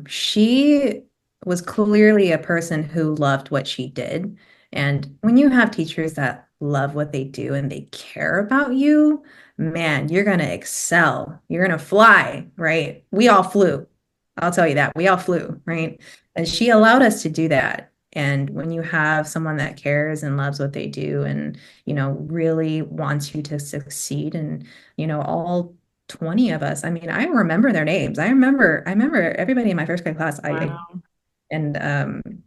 Speaker 2: She was clearly a person who loved what she did. And when you have teachers that love what they do and they care about you, man, you're gonna excel. You're gonna fly, right? We all flew. I'll tell you that. We all flew, right? And she allowed us to do that. And when you have someone that cares and loves what they do and, really wants you to succeed and, all 20 of us, I mean, I remember their names. I remember everybody in my first grade class.
Speaker 1: Wow.
Speaker 2: And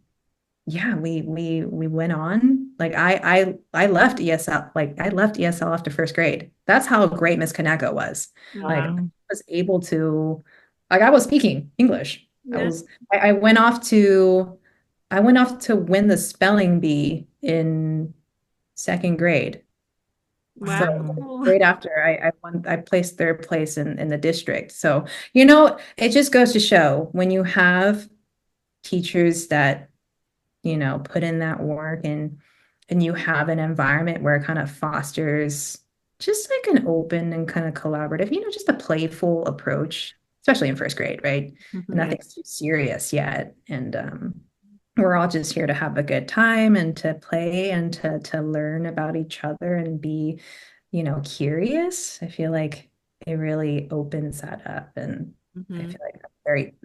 Speaker 2: yeah, we went on. Like I left ESL, like I left ESL after first grade. That's how great Miss Kaneko was. Like I
Speaker 3: Wow.
Speaker 2: was able to, like I was speaking English. I
Speaker 1: Yeah.
Speaker 2: was I went off to win the spelling bee in second grade. So
Speaker 3: Wow.
Speaker 1: Wow.
Speaker 2: right after I placed third place in the district. So, it just goes to show when you have teachers that, put in that work and you have an environment where it kind of fosters just like an open and kind of collaborative, just a playful approach, especially in first grade, right? And
Speaker 1: Mhm.
Speaker 2: nothing's too serious yet. And we're all just here to have a good time and to play and to learn about each other and be, curious. I feel like it really opens that up. And I
Speaker 1: Mhm.
Speaker 2: feel like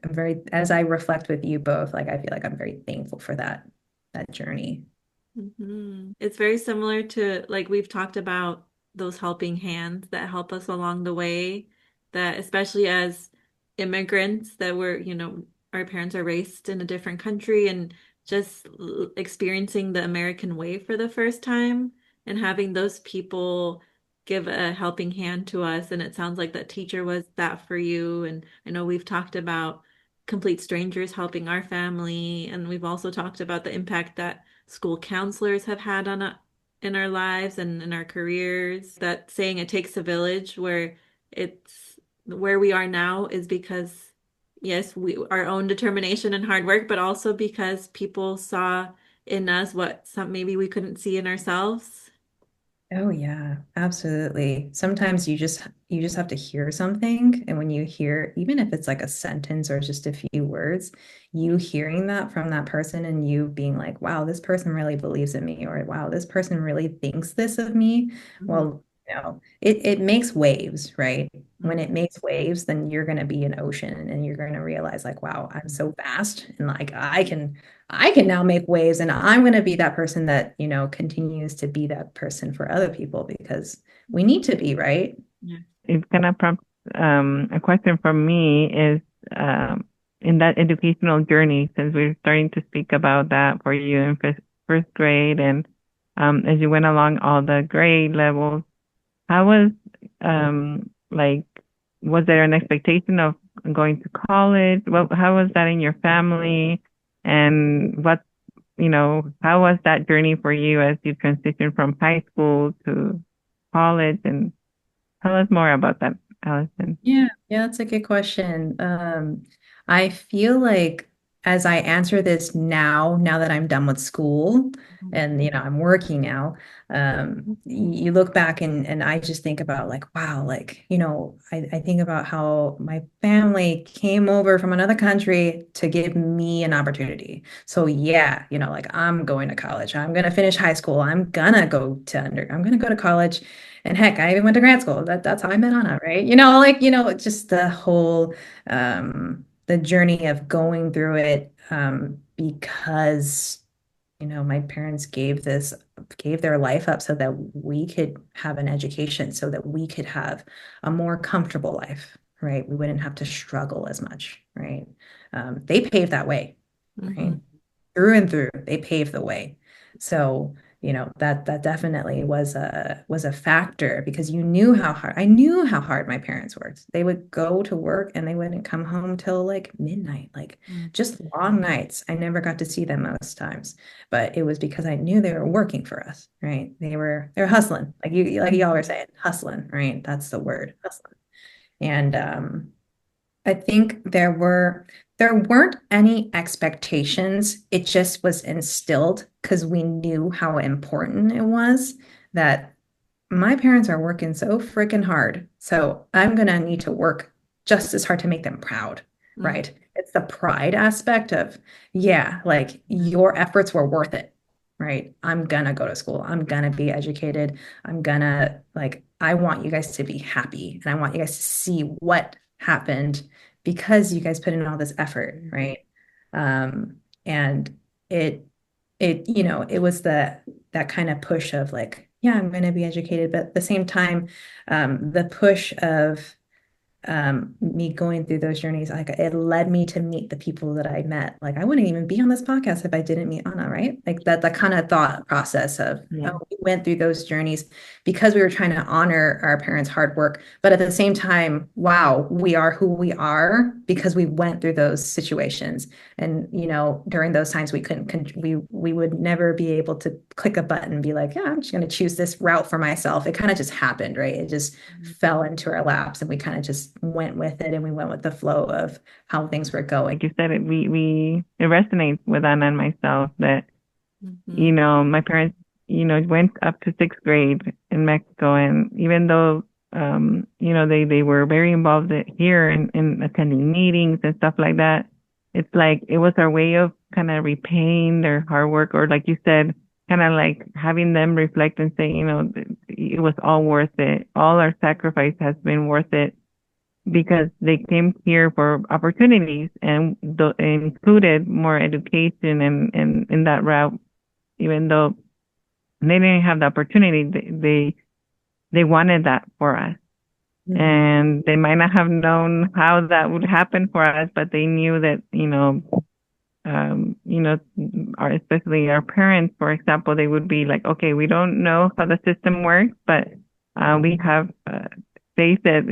Speaker 2: I'm very, as I reflect with you both, like I feel like I'm very thankful for that journey.
Speaker 1: It's very similar to like we've talked about those helping hands that help us along the way, that especially as immigrants that our parents are raised in a different country and just experiencing the American way for the first time and having those people give a helping hand to us. And it sounds like that teacher was that for you. And I know we've talked about complete strangers helping our family, and we've also talked about the impact that school counselors have had in our lives and in our careers. That saying it takes a village, where it's where we are now is because yes, we our own determination and hard work, but also because people saw in us what some maybe we couldn't see in ourselves.
Speaker 2: Oh yeah, absolutely. Sometimes you just have to hear something, and when you hear, even if it's like a sentence or just a few words, you hearing that from that person and you being like, "Wow, this person really believes in me," or "Wow, this person really thinks this of me."
Speaker 1: Mhm.
Speaker 2: Well, it makes waves, right? When
Speaker 1: Mhm.
Speaker 2: it makes waves, then you're going to be an ocean and you're going to realize like, "Wow, I'm so vast and like I can now make waves and I'm going to be that person that, continues to be that person for other people because we need to be, right?
Speaker 1: Yeah.
Speaker 3: It's gonna prompt a question from me is in that educational journey, since we're starting to speak about that for you in first grade and as you went along all the grade levels, how was like was there an expectation of going to college? Well, how was that in your family? And how was that journey for you as you transitioned from high school to college? And tell us more about that, Allison.
Speaker 2: Yeah, that's a good question. I feel like as I answer this now that I'm done with school
Speaker 1: Mhm.
Speaker 2: and I'm working now, you look back and I just think about like, wow, like, I think about how my family came over from another country to give me an opportunity. So yeah, like I'm going to college. I'm gonna finish high school. I'm gonna go to college. And heck, I even went to grad school. That's how I met Anna, right? Just the whole the journey of going through it because my parents gave their life up so that we could have an education, so that we could have a more comfortable life, right? We wouldn't have to struggle as much, right? They paved that way,
Speaker 1: Mm-hmm.
Speaker 2: right? Through and through, they paved the way. So, that definitely was a factor, because I knew how hard my parents worked. They would go to work and they wouldn't come home till like midnight, like just long nights. I never got to see them most times, but it was because I knew they were working for us, right? They're hustling, like y'all were saying, hustling, right? That's the word, hustling. And I think there weren't any expectations. It just was instilled because we knew how important it was, that my parents are working so freaking hard. So I'm gonna need to work just as hard to make them proud,
Speaker 1: Mm-hmm.
Speaker 2: right? It's the pride aspect of, yeah, like your efforts were worth it, right? I'm gonna go to school. I'm gonna be educated. I want you guys to be happy, and I want you guys to see what happened because you guys put in all this effort, right? And it it was that kind of push of like, yeah, I'm going to be educated, but at the same time, the push of me going through those journeys, like it led me to meet the people that I met. Like I wouldn't even be on this podcast if I didn't meet Anna, right? Like that kind of thought process of, oh,
Speaker 3: Yeah.
Speaker 2: we went through those journeys because we were trying to honor our parents' hard work. But at the same time, wow, we are who we are because we went through those situations. And during those times, we would never be able to click a button and be like, yeah, I'm just going to choose this route for myself. It kind of just happened, right? It just fell into our laps, and we kind of just went with it, and we went with the flow of how things were going.
Speaker 3: Like you said, it resonates with Anna and myself that,
Speaker 1: Mm-hmm.
Speaker 3: my parents, went up to sixth grade in Mexico. And even though, they were very involved here in attending meetings and stuff like that, it's like it was our way of kind of repaying their hard work, or like you said, kind of like having them reflect and say, it was all worth it. All our sacrifice has been worth it because they came here for opportunities, and included more education and in that route, even though they didn't have the opportunity, they wanted that for us.
Speaker 2: Mhm.
Speaker 3: And they might not have known how that would happen for us, but they knew that, you know, especially our parents, for example, they would be like, okay, we don't know how the system works, but we have faith that,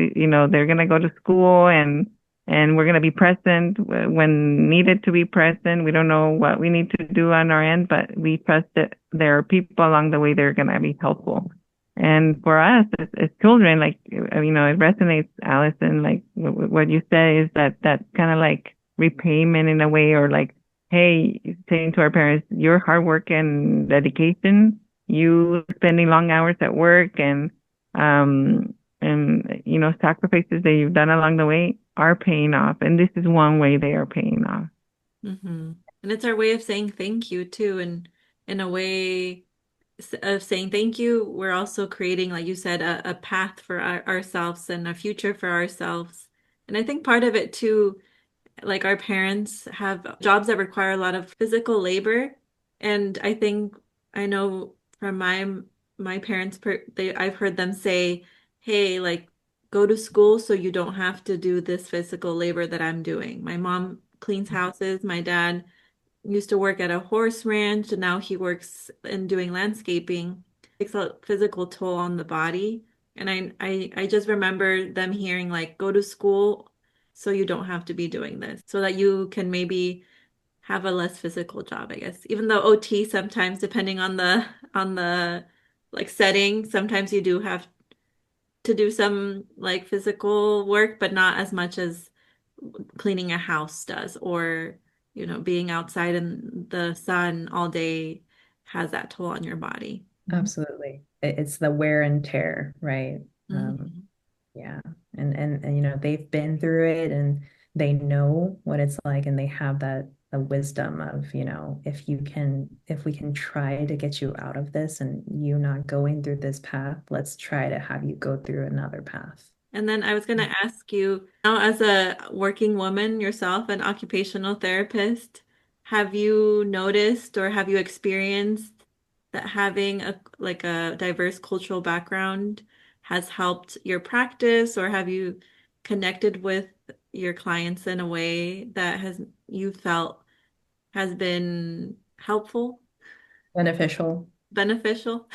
Speaker 3: they're going to go to school, and we're going to be present when needed to be present. We don't know what we need to do on our end, but we trust that there are people along the way that are going to be helpful. And for us as children, like, it resonates, Allison, like what you say is that kind of like repayment in a way, or like, hey, saying to our parents, your hard work and dedication, you spending long hours at work, and sacrifices that you've done along the way are paying off. And this is one way they are paying off.
Speaker 1: Mm-hmm. And it's our way of saying thank you too. And in a way of saying thank you, we're also creating, like you said, a path for ourselves and a future for ourselves. And I think part of it too, like our parents have jobs that require a lot of physical labor. And I know from my parents, I've heard them say, hey, like go to school so you don't have to do this physical labor that I'm doing. My mom cleans houses. My dad used to work at a horse ranch, and now he works in doing landscaping. It takes a physical toll on the body. And I just remember them hearing like, go to school so you don't have to be doing this, so that you can maybe have a less physical job, I guess. Even though OT sometimes, depending on the like setting, sometimes you do have to do some like physical work, but not as much as cleaning a house does, or being outside in the sun all day has that toll on your body.
Speaker 2: Absolutely. It's the wear and tear, right?
Speaker 1: Mhm.
Speaker 2: Yeah. And they've been through it, and they know what it's like, and they have that the wisdom of, if we can try to get you out of this and you not going through this path, let's try to have you go through another path.
Speaker 1: And then I was going to ask you, now as a working woman yourself, an occupational therapist, have you noticed or have you experienced that having a diverse cultural background has helped your practice, or have you connected with your clients in a way that has you felt has been helpful,
Speaker 2: Beneficial.
Speaker 1: beneficial?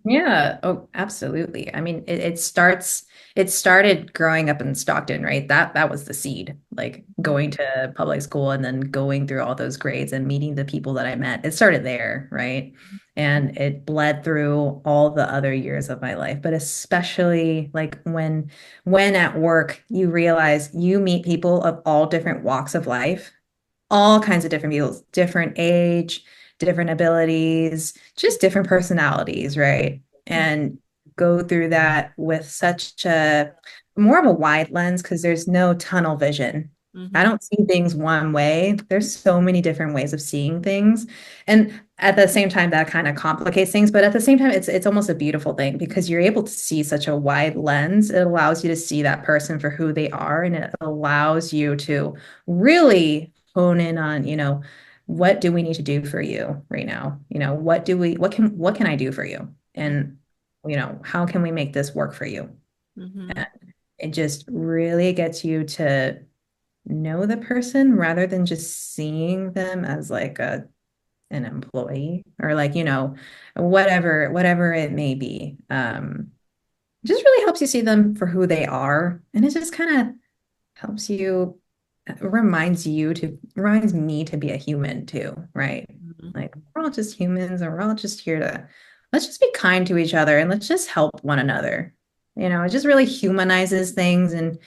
Speaker 2: Yeah. Oh, absolutely. I mean, it started growing up in Stockton, right? That was the seed, like going to public school and then going through all those grades and meeting the people that I met. It started there, right? And it bled through all the other years of my life, but especially like when at work you realize you meet people of all different walks of life, all kinds of different people, different age, different abilities, just different personalities, right? And go through that with such a more of a wide lens because there's no tunnel vision. I
Speaker 1: Mm-hmm.
Speaker 2: don't see things one way. There's so many different ways of seeing things. And at the same time, that kind of complicates things. But at the same time, it's almost a beautiful thing because you're able to see such a wide lens. It allows you to see that person for who they are, and it allows you to really hone in on, what do we need to do for you right now? What can I do for you? And, how can we make this work for you?
Speaker 1: Mm-hmm.
Speaker 2: And it just really gets you to know the person rather than just seeing them as like an employee or like, whatever it may be. Just really helps you see them for who they are. And it just kind of helps you reminds me to be a human too, right? Like we're all just humans and we're all just here to let's just be kind to each other and let's just help one another. It just really humanizes things, and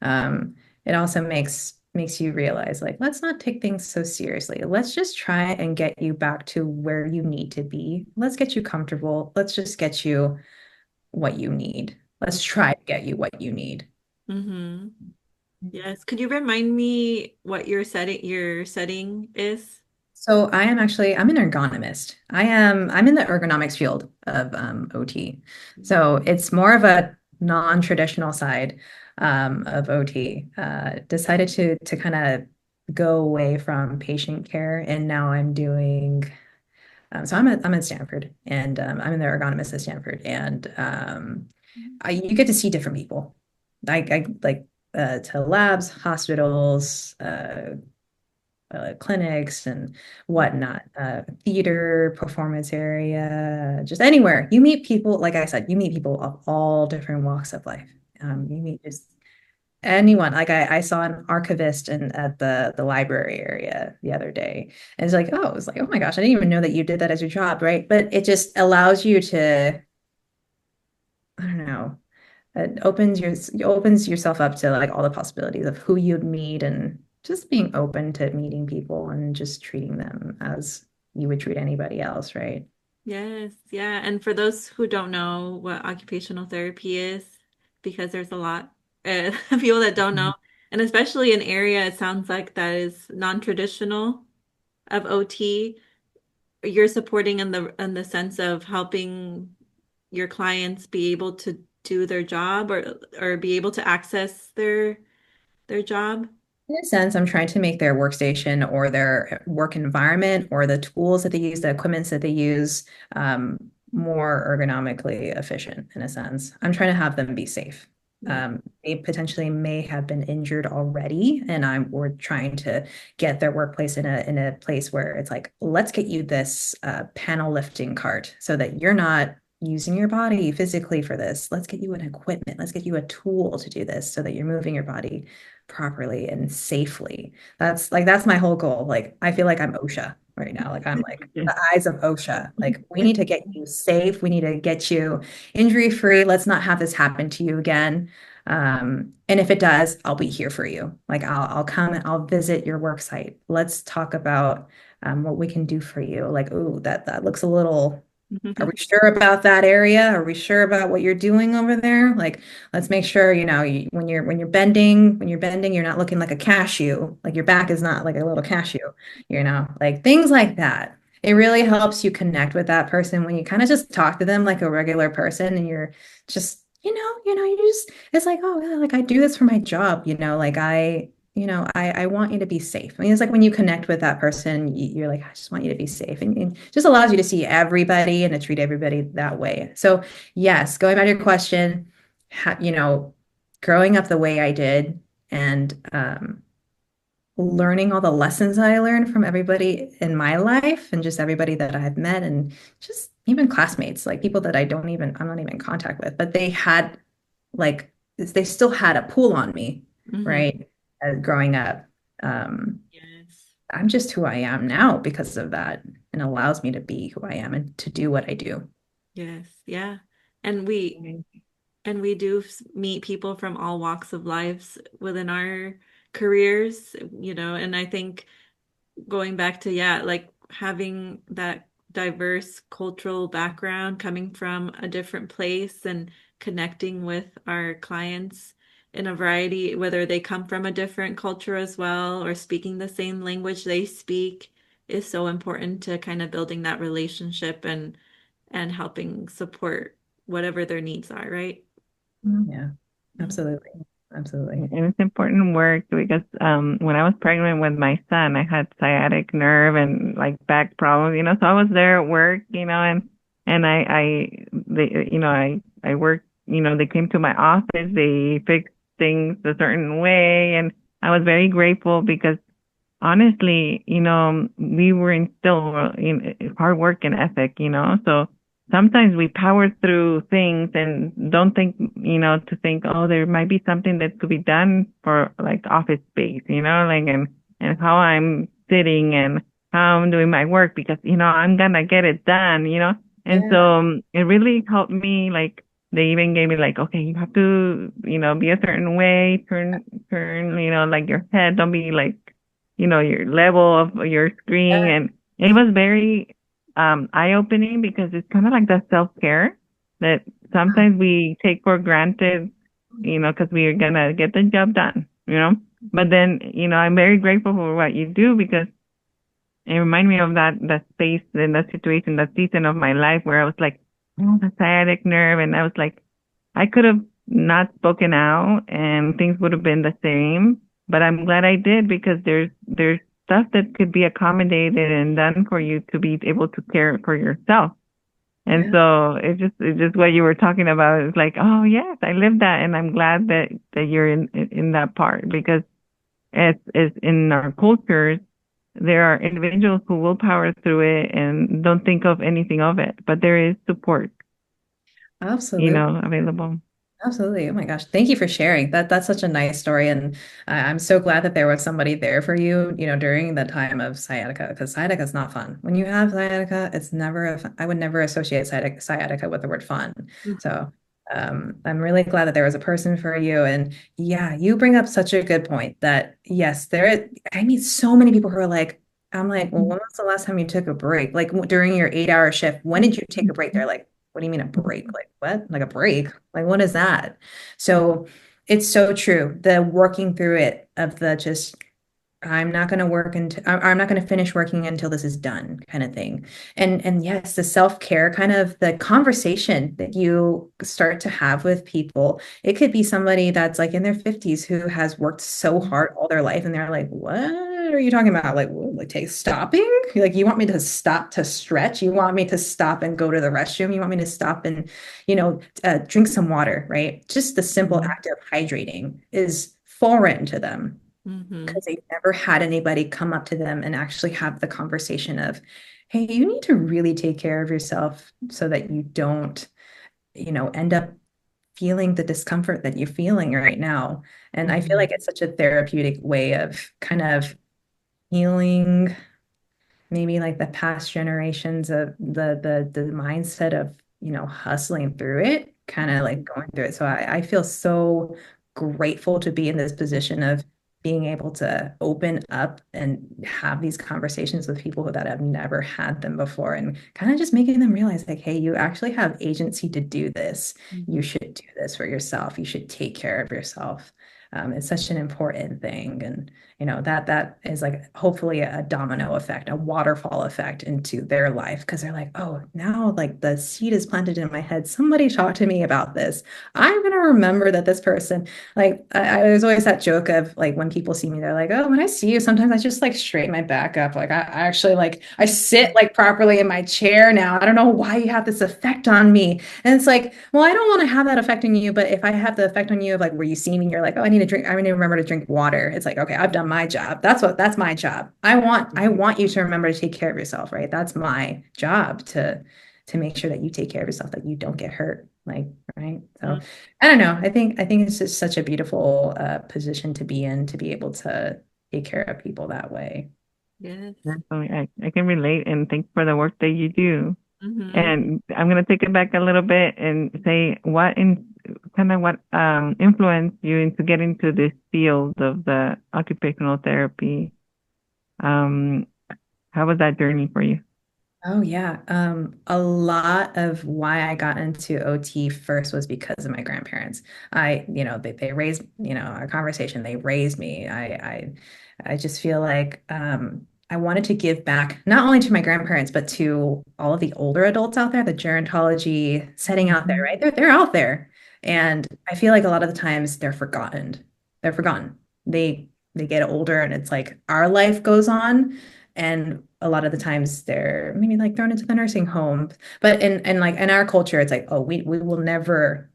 Speaker 2: um it also makes you realize like let's not take things so seriously. Let's just try and get you back to where you need to be. Let's get you comfortable. Let's just get you what you need. Let's try to get you what you need.
Speaker 1: Mm-hmm. Yes. Could you remind me what your setting is?
Speaker 2: So I'm an ergonomist. I'm in the ergonomics field of OT. So it's more of a non-traditional side of OT. Decided to kind of go away from patient care, and now I'm doing. So I'm at Stanford, and I'm in the ergonomist at Stanford, and you get to see different people. I like to labs, hospitals, clinics and whatnot, theater, performance area, just anywhere. You meet people, like I said, you meet people of all different walks of life. You meet just anyone. Like I saw an archivist at the library area the other day. And it's like, oh my gosh, I didn't even know that you did that as your job, right? But it just allows you to, I don't know, it opens yourself up to like all the possibilities of who you'd meet and just being open to meeting people and just treating them as you would treat anybody else, right?
Speaker 1: Yes, yeah. And for those who don't know what occupational therapy is, because there's a lot of people that don't know,
Speaker 2: Mhm.
Speaker 1: and especially an area it sounds like that is non-traditional of OT, you're supporting in the sense of helping your clients be able to do their job or be able to access their job.
Speaker 2: In a sense, I'm trying to make their workstation or their work environment or the tools that they use, the equipments that they use, more ergonomically efficient in a sense. I'm trying to have them be safe.
Speaker 1: Yeah.
Speaker 2: They potentially may have been injured already, and we're trying to get their workplace in a place where it's like, let's get you this panel lifting cart so that you're not using your body physically for this. Let's get you an equipment. Let's get you a tool to do this so that you're moving your body properly and safely. That's my whole goal. Like I feel like I'm OSHA right now. Like I'm like
Speaker 1: Yes.
Speaker 2: the eyes of OSHA. Like we need to get you safe. We need to get you injury free. Let's not have this happen to you again. And if it does, I'll be here for you. Like I'll come and I'll visit your work site. Let's talk about what we can do for you. Like, oh, that looks a little. Are we sure about that area? Are we sure about what you're doing over there? Like, let's make sure, when you're bending, you're not looking like a cashew. Like your back is not like a little cashew, like things like that. It really helps you connect with that person when you kind of just talk to them like a regular person and you're just, you just, it's like, oh, yeah, like I do this for my job, like I want you to be safe. I mean, it's like when you connect with that person, you're like, I just want you to be safe. And it just allows you to see everybody and to treat everybody that way. So yes, going back to your question, growing up the way I did and learning all the lessons I learned from everybody in my life and just everybody that I've met and just even classmates, like people that I'm not even in contact with, but like, they still had a pull on me,
Speaker 1: Mm-hmm.
Speaker 2: right? As growing up. Um,
Speaker 1: Yes.
Speaker 2: I'm just who I am now because of that and allows me to be who I am and to do what I do.
Speaker 1: Yes. Yeah. And we do meet people from all walks of lives within our careers, and I think going back to, yeah, like having that diverse cultural background, coming from a different place and connecting with our clients in a variety, whether they come from a different culture as well or speaking the same language they speak, is so important to kind of building that relationship and helping support whatever their needs are, right?
Speaker 2: Yeah,
Speaker 1: Mhm.
Speaker 2: absolutely. Absolutely.
Speaker 3: And it's important work because when I was pregnant with my son, I had sciatic nerve and like back problems, so I was there at work, and I worked, they came to my office, they fixed things a certain way, and I was very grateful because honestly, we were instilled in hard work and ethic, so sometimes we power through things and don't think, to think, oh, there might be something that could be done for like office space, like, and how I'm sitting and how I'm doing my work because, I'm gonna get it done, and so
Speaker 2: Yeah.
Speaker 3: it really helped me, like, they even gave me like, okay, you have to, be a certain way, turn, like your head, don't be like, your level of your screen. And it was very eye-opening because it's kind of like the self-care that sometimes we take for granted, because we are gonna get the job done, But then, I'm very grateful for what you do because it reminded me of that space and that situation, that season of my life where I was like, oh, the sciatic nerve, and I was like, I could have not spoken out and things would have been the same, but I'm glad I did because there's stuff that could be accommodated and done for you to be able to care for yourself. And
Speaker 2: Yeah.
Speaker 3: so it's just what you were talking about. It's like, oh yes, I lived that, and I'm glad that you're in that part because as in our cultures, there are individuals who will power through it and don't think of anything of it, but there is support,
Speaker 2: Absolutely.
Speaker 3: available.
Speaker 2: Absolutely. Oh my gosh. Thank you for sharing. That's such a nice story. And I'm so glad that there was somebody there for you, during the time of sciatica, because sciatica is not fun. When you have sciatica, it's never, I would never associate sciatica with the word fun.
Speaker 1: Mhm.
Speaker 2: So I'm really glad that there was a person for you. And yeah, you bring up such a good point that yes, I meet so many people who are like, I'm like, well, when was the last time you took a break? Like during your 8-hour shift, when did you take a break? They're like, what do you mean a break? Like what? Like a break? Like what is that? So it's so true. The working through it of the just I'm not going to work until I'm not going to finish working until this is done kind of thing. And yes, the self-care kind of the conversation that you start to have with people. It could be somebody that's like in their 50s who has worked so hard all their life and they're like, "What are you talking about? Like take stopping? Like you want me to stop to stretch? You want me to stop and go to the restroom? You want me to stop and, drink some water, right? Just the simple
Speaker 3: Mhm.
Speaker 2: act of hydrating is foreign to them
Speaker 1: Mhm.
Speaker 2: because they've never had anybody come up to them and actually have the conversation of, hey, you need to really take care of yourself so that you don't, end up feeling the discomfort that you're feeling right now. And I feel
Speaker 1: Mhm.
Speaker 2: like it's such a therapeutic way of kind of healing maybe like the past generations of the mindset of hustling through it, kind of like going through it. So I feel so grateful to be in this position of being able to open up and have these conversations with people that have never had them before and kind of just making them realize like, hey, you actually have agency to do this. You
Speaker 1: Mhm.
Speaker 2: should do this for yourself. You should take care of yourself. It's such an important thing. And that is like hopefully a domino effect, a waterfall effect into their life because they're like, oh, now like the seed is planted in my head. Somebody talk to me about this. I'm gonna remember that this person, like, there's always that joke of like when people see me, they're like, oh, when I see you, sometimes I just like straighten my back up. Like I actually like I sit like properly in my chair now. I don't know why you have this effect on me. And it's like, well, I don't want to have that effect on you, but if I have the effect on you of like where you see me, you're like, oh, I need to drink, I need to remember to drink water. It's like, okay, I've done my job. That's my job. I want you to remember to take care of yourself, right? That's my job to make sure that you take care of yourself, that you don't get hurt. Like, right. So I don't know. I think it's just such a beautiful position to be in, to be able to take care of people that way.
Speaker 1: Yes.
Speaker 3: Definitely. I can relate and thank for the work that you do.
Speaker 1: Mm-hmm.
Speaker 3: And I'm going to take it back a little bit and say what influenced you into getting to this field of the occupational therapy. Um, how was that journey for you?
Speaker 2: Oh yeah. A lot of why I got into OT first was because of my grandparents. They raised, our conversation, they raised me. I just feel like I wanted to give back not only to my grandparents, but to all of the older adults out there, the gerontology setting out there,
Speaker 3: Mhm.
Speaker 2: right? They're out there. And I feel like a lot of the times they're forgotten. They're forgotten. They get older and it's like our life goes on. And a lot of the times they're maybe like thrown into the nursing home. But in like in our culture, it's like, oh, we we'll never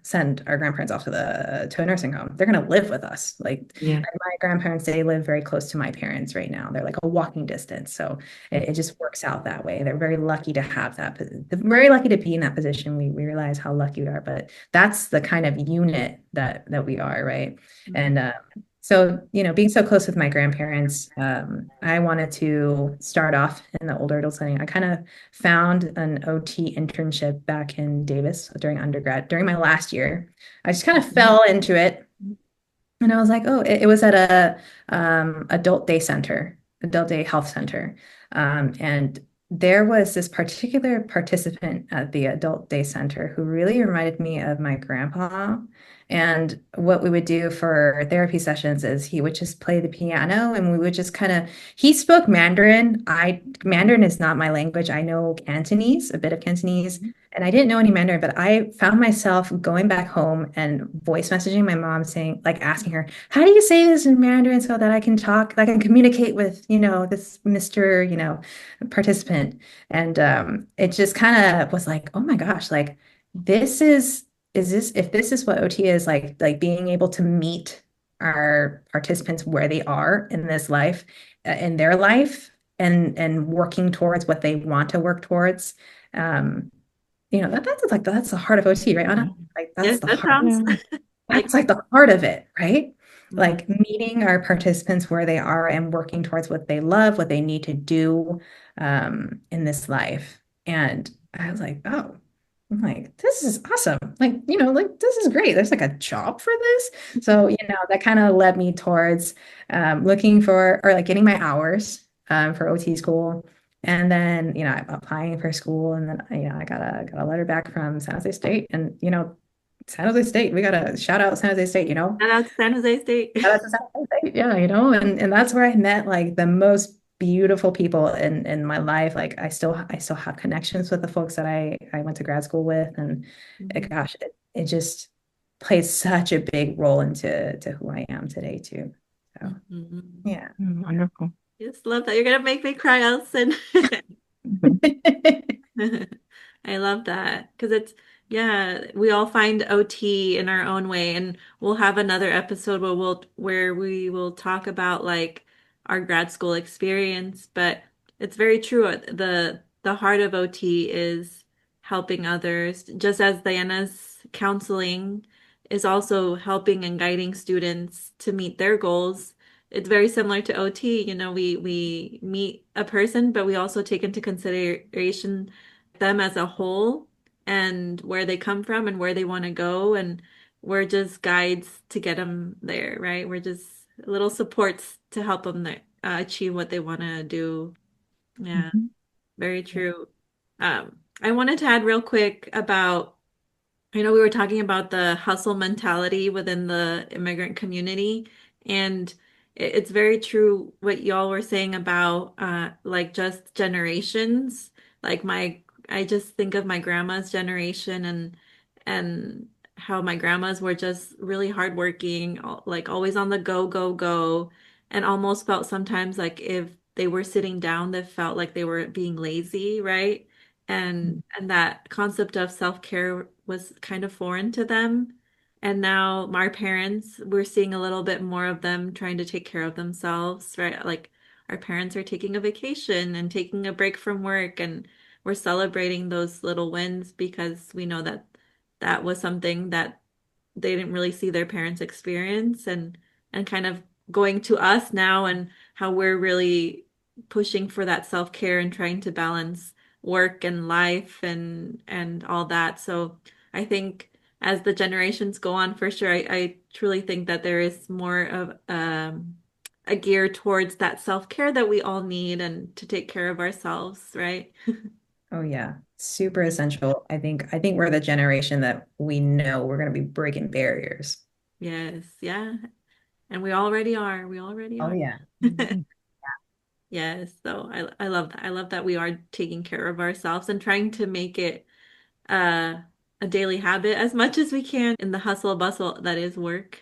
Speaker 2: send our grandparents off to a nursing home. They're gonna live with us. Like
Speaker 3: Yeah.
Speaker 2: my grandparents, they live very close to my parents right now. They're like a walking distance. So it just works out that way. They're very lucky to have that, very lucky to be in that position. We realize how lucky we are, but that's the kind of unit that we are, right? And so, being so close with my grandparents, I wanted to start off in the older adult setting. I kind of found an OT internship back in Davis during undergrad, during my last year. I just kind of fell into it. And I was like, oh, it was at a adult day health center. And there was this particular participant at the adult day center who really reminded me of my grandpa. And what we would do for therapy sessions is he would just play the piano and we would just kind of, he spoke Mandarin. Mandarin is not my language. I know Cantonese, a bit of Cantonese. And I didn't know any Mandarin, but I found myself going back home and voice messaging my mom saying, like asking her, how do you say this in Mandarin so that I can talk, I can communicate with, this Mr., participant. And it just kind of was like, oh my gosh, like this if this is what OT is like being able to meet our participants where they are in this life, in their life, and working towards what they want to work towards. Um, that's the heart of OT, right, Anna? Like that's
Speaker 1: Yes,
Speaker 2: the
Speaker 1: that
Speaker 2: heart.
Speaker 1: sounds
Speaker 3: Yeah.
Speaker 1: like.
Speaker 2: That's like the heart of it, right?
Speaker 1: Mhm.
Speaker 2: Like meeting our participants where they are and working towards what they love, what they need to do in this life. And I was like, oh, I'm like, this is awesome. Like, like this is great. There's like a job for this. So, that kind of led me towards looking for or like getting my hours for OT school. And then, applying for school. And then, I got a letter back from San Jose State. And, San Jose State, we got to shout out San Jose State,
Speaker 1: Shout out to San Jose State.
Speaker 2: Shout out to San Jose State. Yeah, and that's where I met like the most beautiful people in my life. Like I still have connections with the folks that I went to grad school with. And
Speaker 1: Mhm.
Speaker 2: gosh, it just plays such a big role into who I am today too. So
Speaker 1: Mhm.
Speaker 2: yeah.
Speaker 3: Wonderful.
Speaker 1: Just love that. You're gonna make me cry, Alison. I love that because yeah, we all find OT in our own way, and we'll have another episode where we will talk about like our grad school experience. But it's very true. The heart of OT is helping others, just as Diana's counseling is also helping and guiding students to meet their goals. It's very similar to OT. We meet a person, but we also take into consideration them as a whole and where they come from and where they want to go. And we're just guides to get them there, right? We're just little supports to help them there, achieve what they want to do. Yeah,
Speaker 3: Mhm.
Speaker 1: very true. I wanted to add real quick about, I know we were talking about the hustle mentality within the immigrant community. And it's very true what y'all were saying about like just generations. Like I just think of my grandma's generation and how my grandmas were just really hardworking, like always on the go, go, go, and almost felt sometimes like if they were sitting down, they felt like they were being lazy, right? And that concept of self-care was kind of foreign to them. And now my parents, we're seeing a little bit more of them trying to take care of themselves, right? Like our parents are taking a vacation and taking a break from work, and we're celebrating those little wins because we know that that was something that they didn't really see their parents experience, and kind of going to us now and how we're really pushing for that self-care and trying to balance work and life and all that. So I think as the generations go on, for sure, I truly think that there is more of a gear towards that self-care that we all need and to take care of ourselves, right?
Speaker 2: Oh yeah, super essential. I think we're the generation that we know we're going to be breaking barriers.
Speaker 1: Yes, yeah. And we already are. We already
Speaker 2: Oh
Speaker 1: are.
Speaker 2: yeah.
Speaker 3: Mhm.
Speaker 1: Yes, so I love that. I love that we are taking care of ourselves and trying to make it uh, a daily habit as much as we can in the hustle bustle that is work.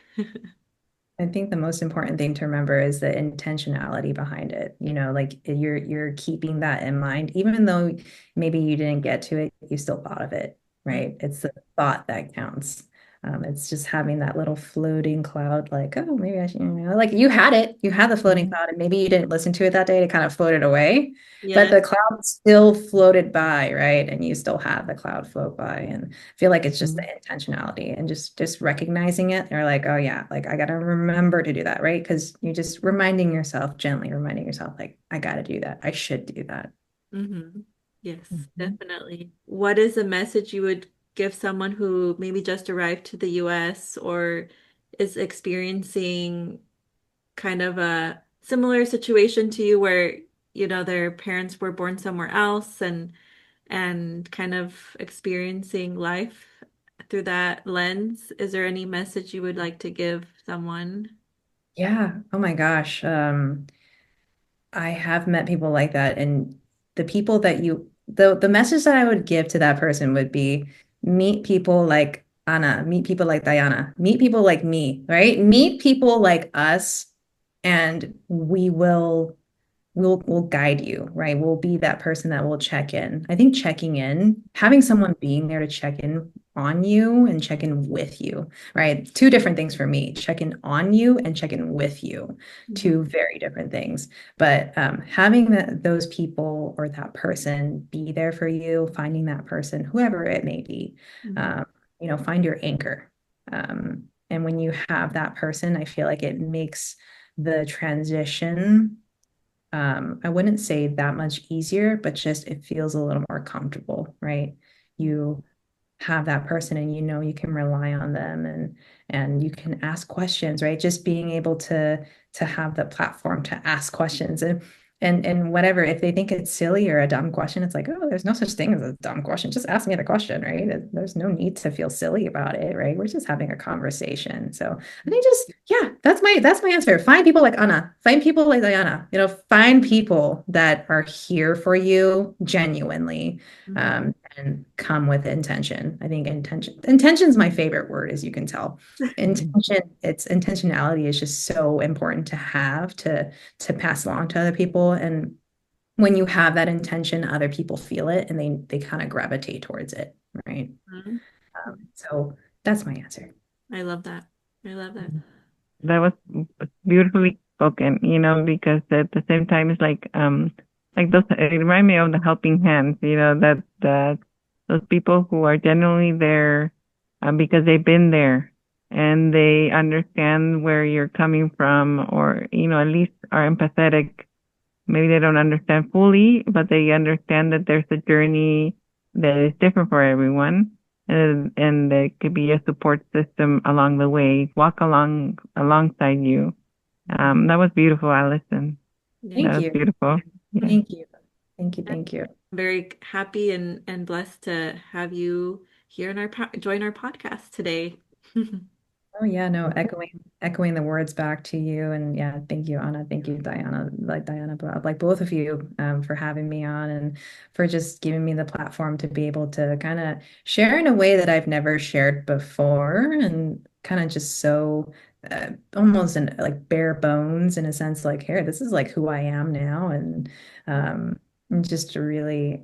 Speaker 2: I think the most important thing to remember is the intentionality behind it. Like you're keeping that in mind, even though maybe you didn't get to it, you still thought of it, right? It's the thought that counts. It's just having that little floating cloud, like, oh, maybe I should, like you had the floating
Speaker 3: Mhm.
Speaker 2: cloud, and maybe you didn't listen to it that day, it kind of floated away, but
Speaker 1: Yes.
Speaker 2: the cloud still floated by, right? And you still have the cloud float by. And feel like it's just the
Speaker 3: Mhm.
Speaker 2: intentionality and just recognizing it. They're like, oh yeah, like I gotta remember to do that, right? Because you're just reminding yourself, gently reminding yourself, like, I gotta do that. I should do that.
Speaker 1: Yes,
Speaker 3: Mhm.
Speaker 1: definitely. What is a message you would give someone who maybe just arrived to the US or is experiencing kind of a similar situation to you where, their parents were born somewhere else and kind of experiencing life through that lens? Is there any message you would like to give someone?
Speaker 2: Yeah. Oh my gosh. I have met people like that. And the people that the message that I would give to that person would be meet people like Anna, meet people like Diana, meet people like me, right? Meet people like us, and we'll guide you, right? We'll be that person that will check in. I think checking in, having someone being there to check in on you and check in with you, right? Two different things for me, check in on you and check in with you,
Speaker 1: Mhm.
Speaker 2: two very different things. But having those people or that person be there for you, finding that person, whoever it may be,
Speaker 1: Mhm.
Speaker 2: um, find your anchor. And when you have that person, I feel like it makes the transition, I wouldn't say that much easier, but just it feels a little more comfortable, right? You have that person and you can rely on them, and you can ask questions, right? Just being able to have the platform to ask questions, and whatever, if they think it's silly or a dumb question, it's like, oh, there's no such thing as a dumb question. Just ask me the question, right? There's no need to feel silly about it, right? We're just having a conversation. So I think just, yeah, that's my answer. Find people like Anna, find people like Diana, find people that are here for you genuinely,
Speaker 1: Mhm.
Speaker 2: and come with intention. I think intention is my favorite word, as you can tell.
Speaker 3: Mhm.
Speaker 2: It's intentionality is just so important to have to pass along to other people. And when you have that intention, other people feel it and they kind of gravitate towards it, right?
Speaker 1: Mhm.
Speaker 2: So that's my answer.
Speaker 1: I love that. I love that.
Speaker 3: That was beautifully spoken, because at the same time it's like those, it remind me of the helping hands, that those people who are genuinely there because they've been there and they understand where you're coming from, or at least are empathetic. Maybe they don't understand fully, but they understand that there's a journey that is different for everyone, and there could be a support system along the way, walk alongside you. That was beautiful, Allison.
Speaker 1: Yeah.
Speaker 2: Thank
Speaker 3: That was
Speaker 2: you.
Speaker 3: beautiful. Yeah.
Speaker 2: Thank you. Thank you. Thank you.
Speaker 1: I'm very happy and blessed to have you here in join our podcast today.
Speaker 2: Oh yeah, no, echoing the words back to you, and yeah, thank you, Anna, thank you, Diana, like both of you, for having me on and for just giving me the platform to be able to kind of share in a way that I've never shared before, and kind of just so almost in like bare bones in a sense, like here, this is like who I am now, and um, just a really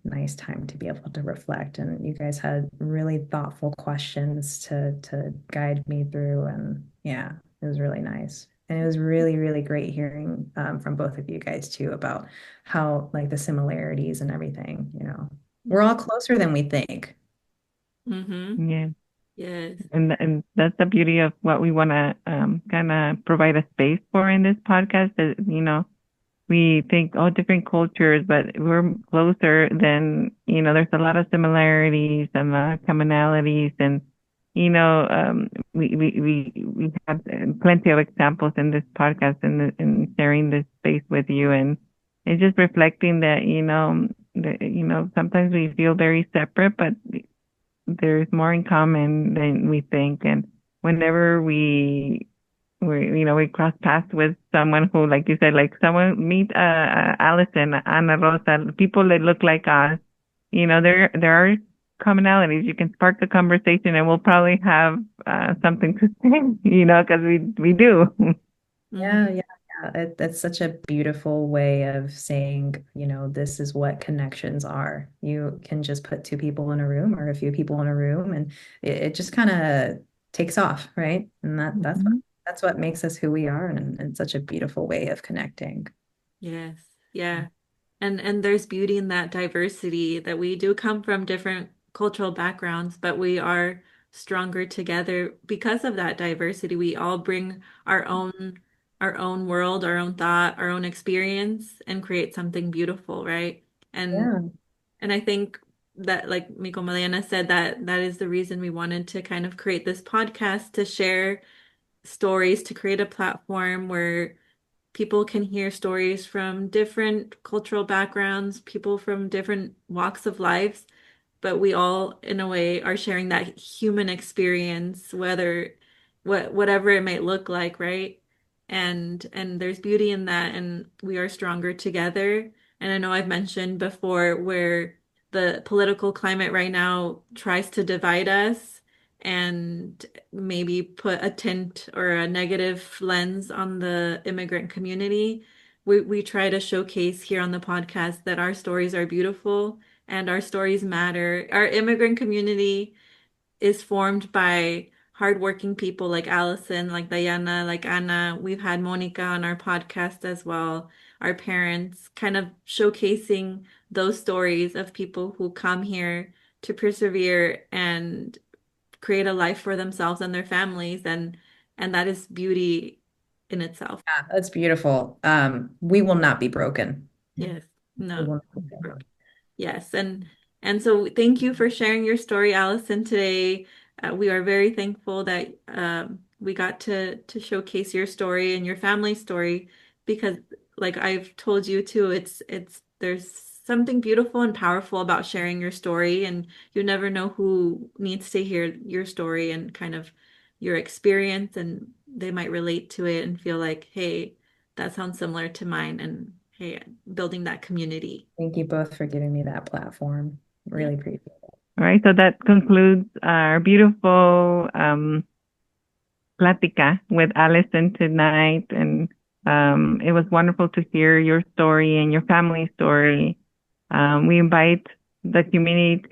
Speaker 2: nice time to be able to reflect. And you guys had really thoughtful questions to guide me through. And yeah, it was really nice. And it was really, really great hearing from both of you guys too about how like the similarities and everything, we're all closer than we think.
Speaker 1: Mm-hmm.
Speaker 3: Yeah.
Speaker 1: Yes.
Speaker 3: And that's the beauty of what we want to kind of provide a space for in this podcast. That, we think, oh, different cultures, but we're closer than, there's a lot of similarities and commonalities. And, we have plenty of examples in this podcast and in sharing this space with you. And it's just reflecting that, sometimes we feel very separate, but there's more in common than we think. And whenever we cross paths with someone who, like you said, like someone meet Alison, Ana Rosa, people that look like us, there are commonalities. You can spark the conversation, and we'll probably have something to say, because we do.
Speaker 1: Mm-hmm.
Speaker 2: Yeah, yeah, yeah. That's such a beautiful way of saying, this is what connections are. You can just put two people in a room or a few people in a room, and it just kind of takes off, right? And
Speaker 3: Mhm.
Speaker 2: that's what makes us who we are, and such a beautiful way of connecting.
Speaker 1: Yes. Yeah. And there's beauty in that diversity that we do come from different cultural backgrounds, but we are stronger together because of that diversity. We all bring our own world, our own thought, our own experience and create something beautiful, right? And
Speaker 2: Yeah.
Speaker 1: and I think that like Miko Mariana said that is the reason we wanted to kind of create this podcast to share stories, to create a platform where people can hear stories from different cultural backgrounds, people from different walks of lives, but we all, in a way, are sharing that human experience, whatever it might look like, right? And there's beauty in that, and we are stronger together. And I know I've mentioned before where the political climate right now tries to divide us and maybe put a tint or a negative lens on the immigrant community. We try to showcase here on the podcast that our stories are beautiful and our stories matter. Our immigrant community is formed by hardworking people like Allison, like Diana, like Anna. We've had Monica on our podcast as well. Our parents kind of showcasing those stories of people who come here to persevere and create a life for themselves and their families, and that is beauty in itself.
Speaker 2: Yeah, that's beautiful. We will not be broken.
Speaker 1: Yes.
Speaker 2: We
Speaker 1: No.
Speaker 2: will not be broken.
Speaker 1: Yes, and so thank you for sharing your story, Allison, today. We are very thankful that we got to showcase your story and your family story because, like I've told you too, it's there's something beautiful and powerful about sharing your story, and you never know who needs to hear your story and kind of your experience, and they might relate to it and feel like, hey, that sounds similar to mine, and hey, building that community.
Speaker 2: Thank you both for giving me that platform.
Speaker 1: Yeah.
Speaker 2: Really appreciate it.
Speaker 3: All right, so that concludes our beautiful plática with Alison tonight, and it was wonderful to hear your story and your family story. We invite the community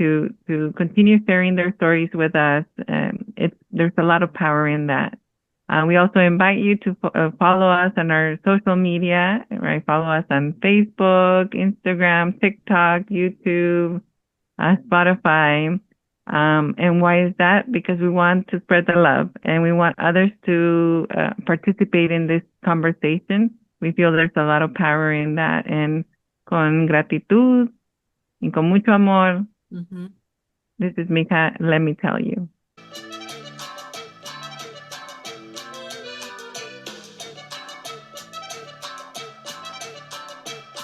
Speaker 3: to continue sharing their stories with us. There's a lot of power in that. We also invite you to follow us on our social media, right? Follow us on Facebook, Instagram, TikTok, YouTube, Spotify. And why is that? Because we want to spread the love and we want others to participate in this conversation. We feel there's a lot of power in that. And con gratitud y con mucho amor,
Speaker 1: Mhm.
Speaker 3: this is Mija, let me tell you.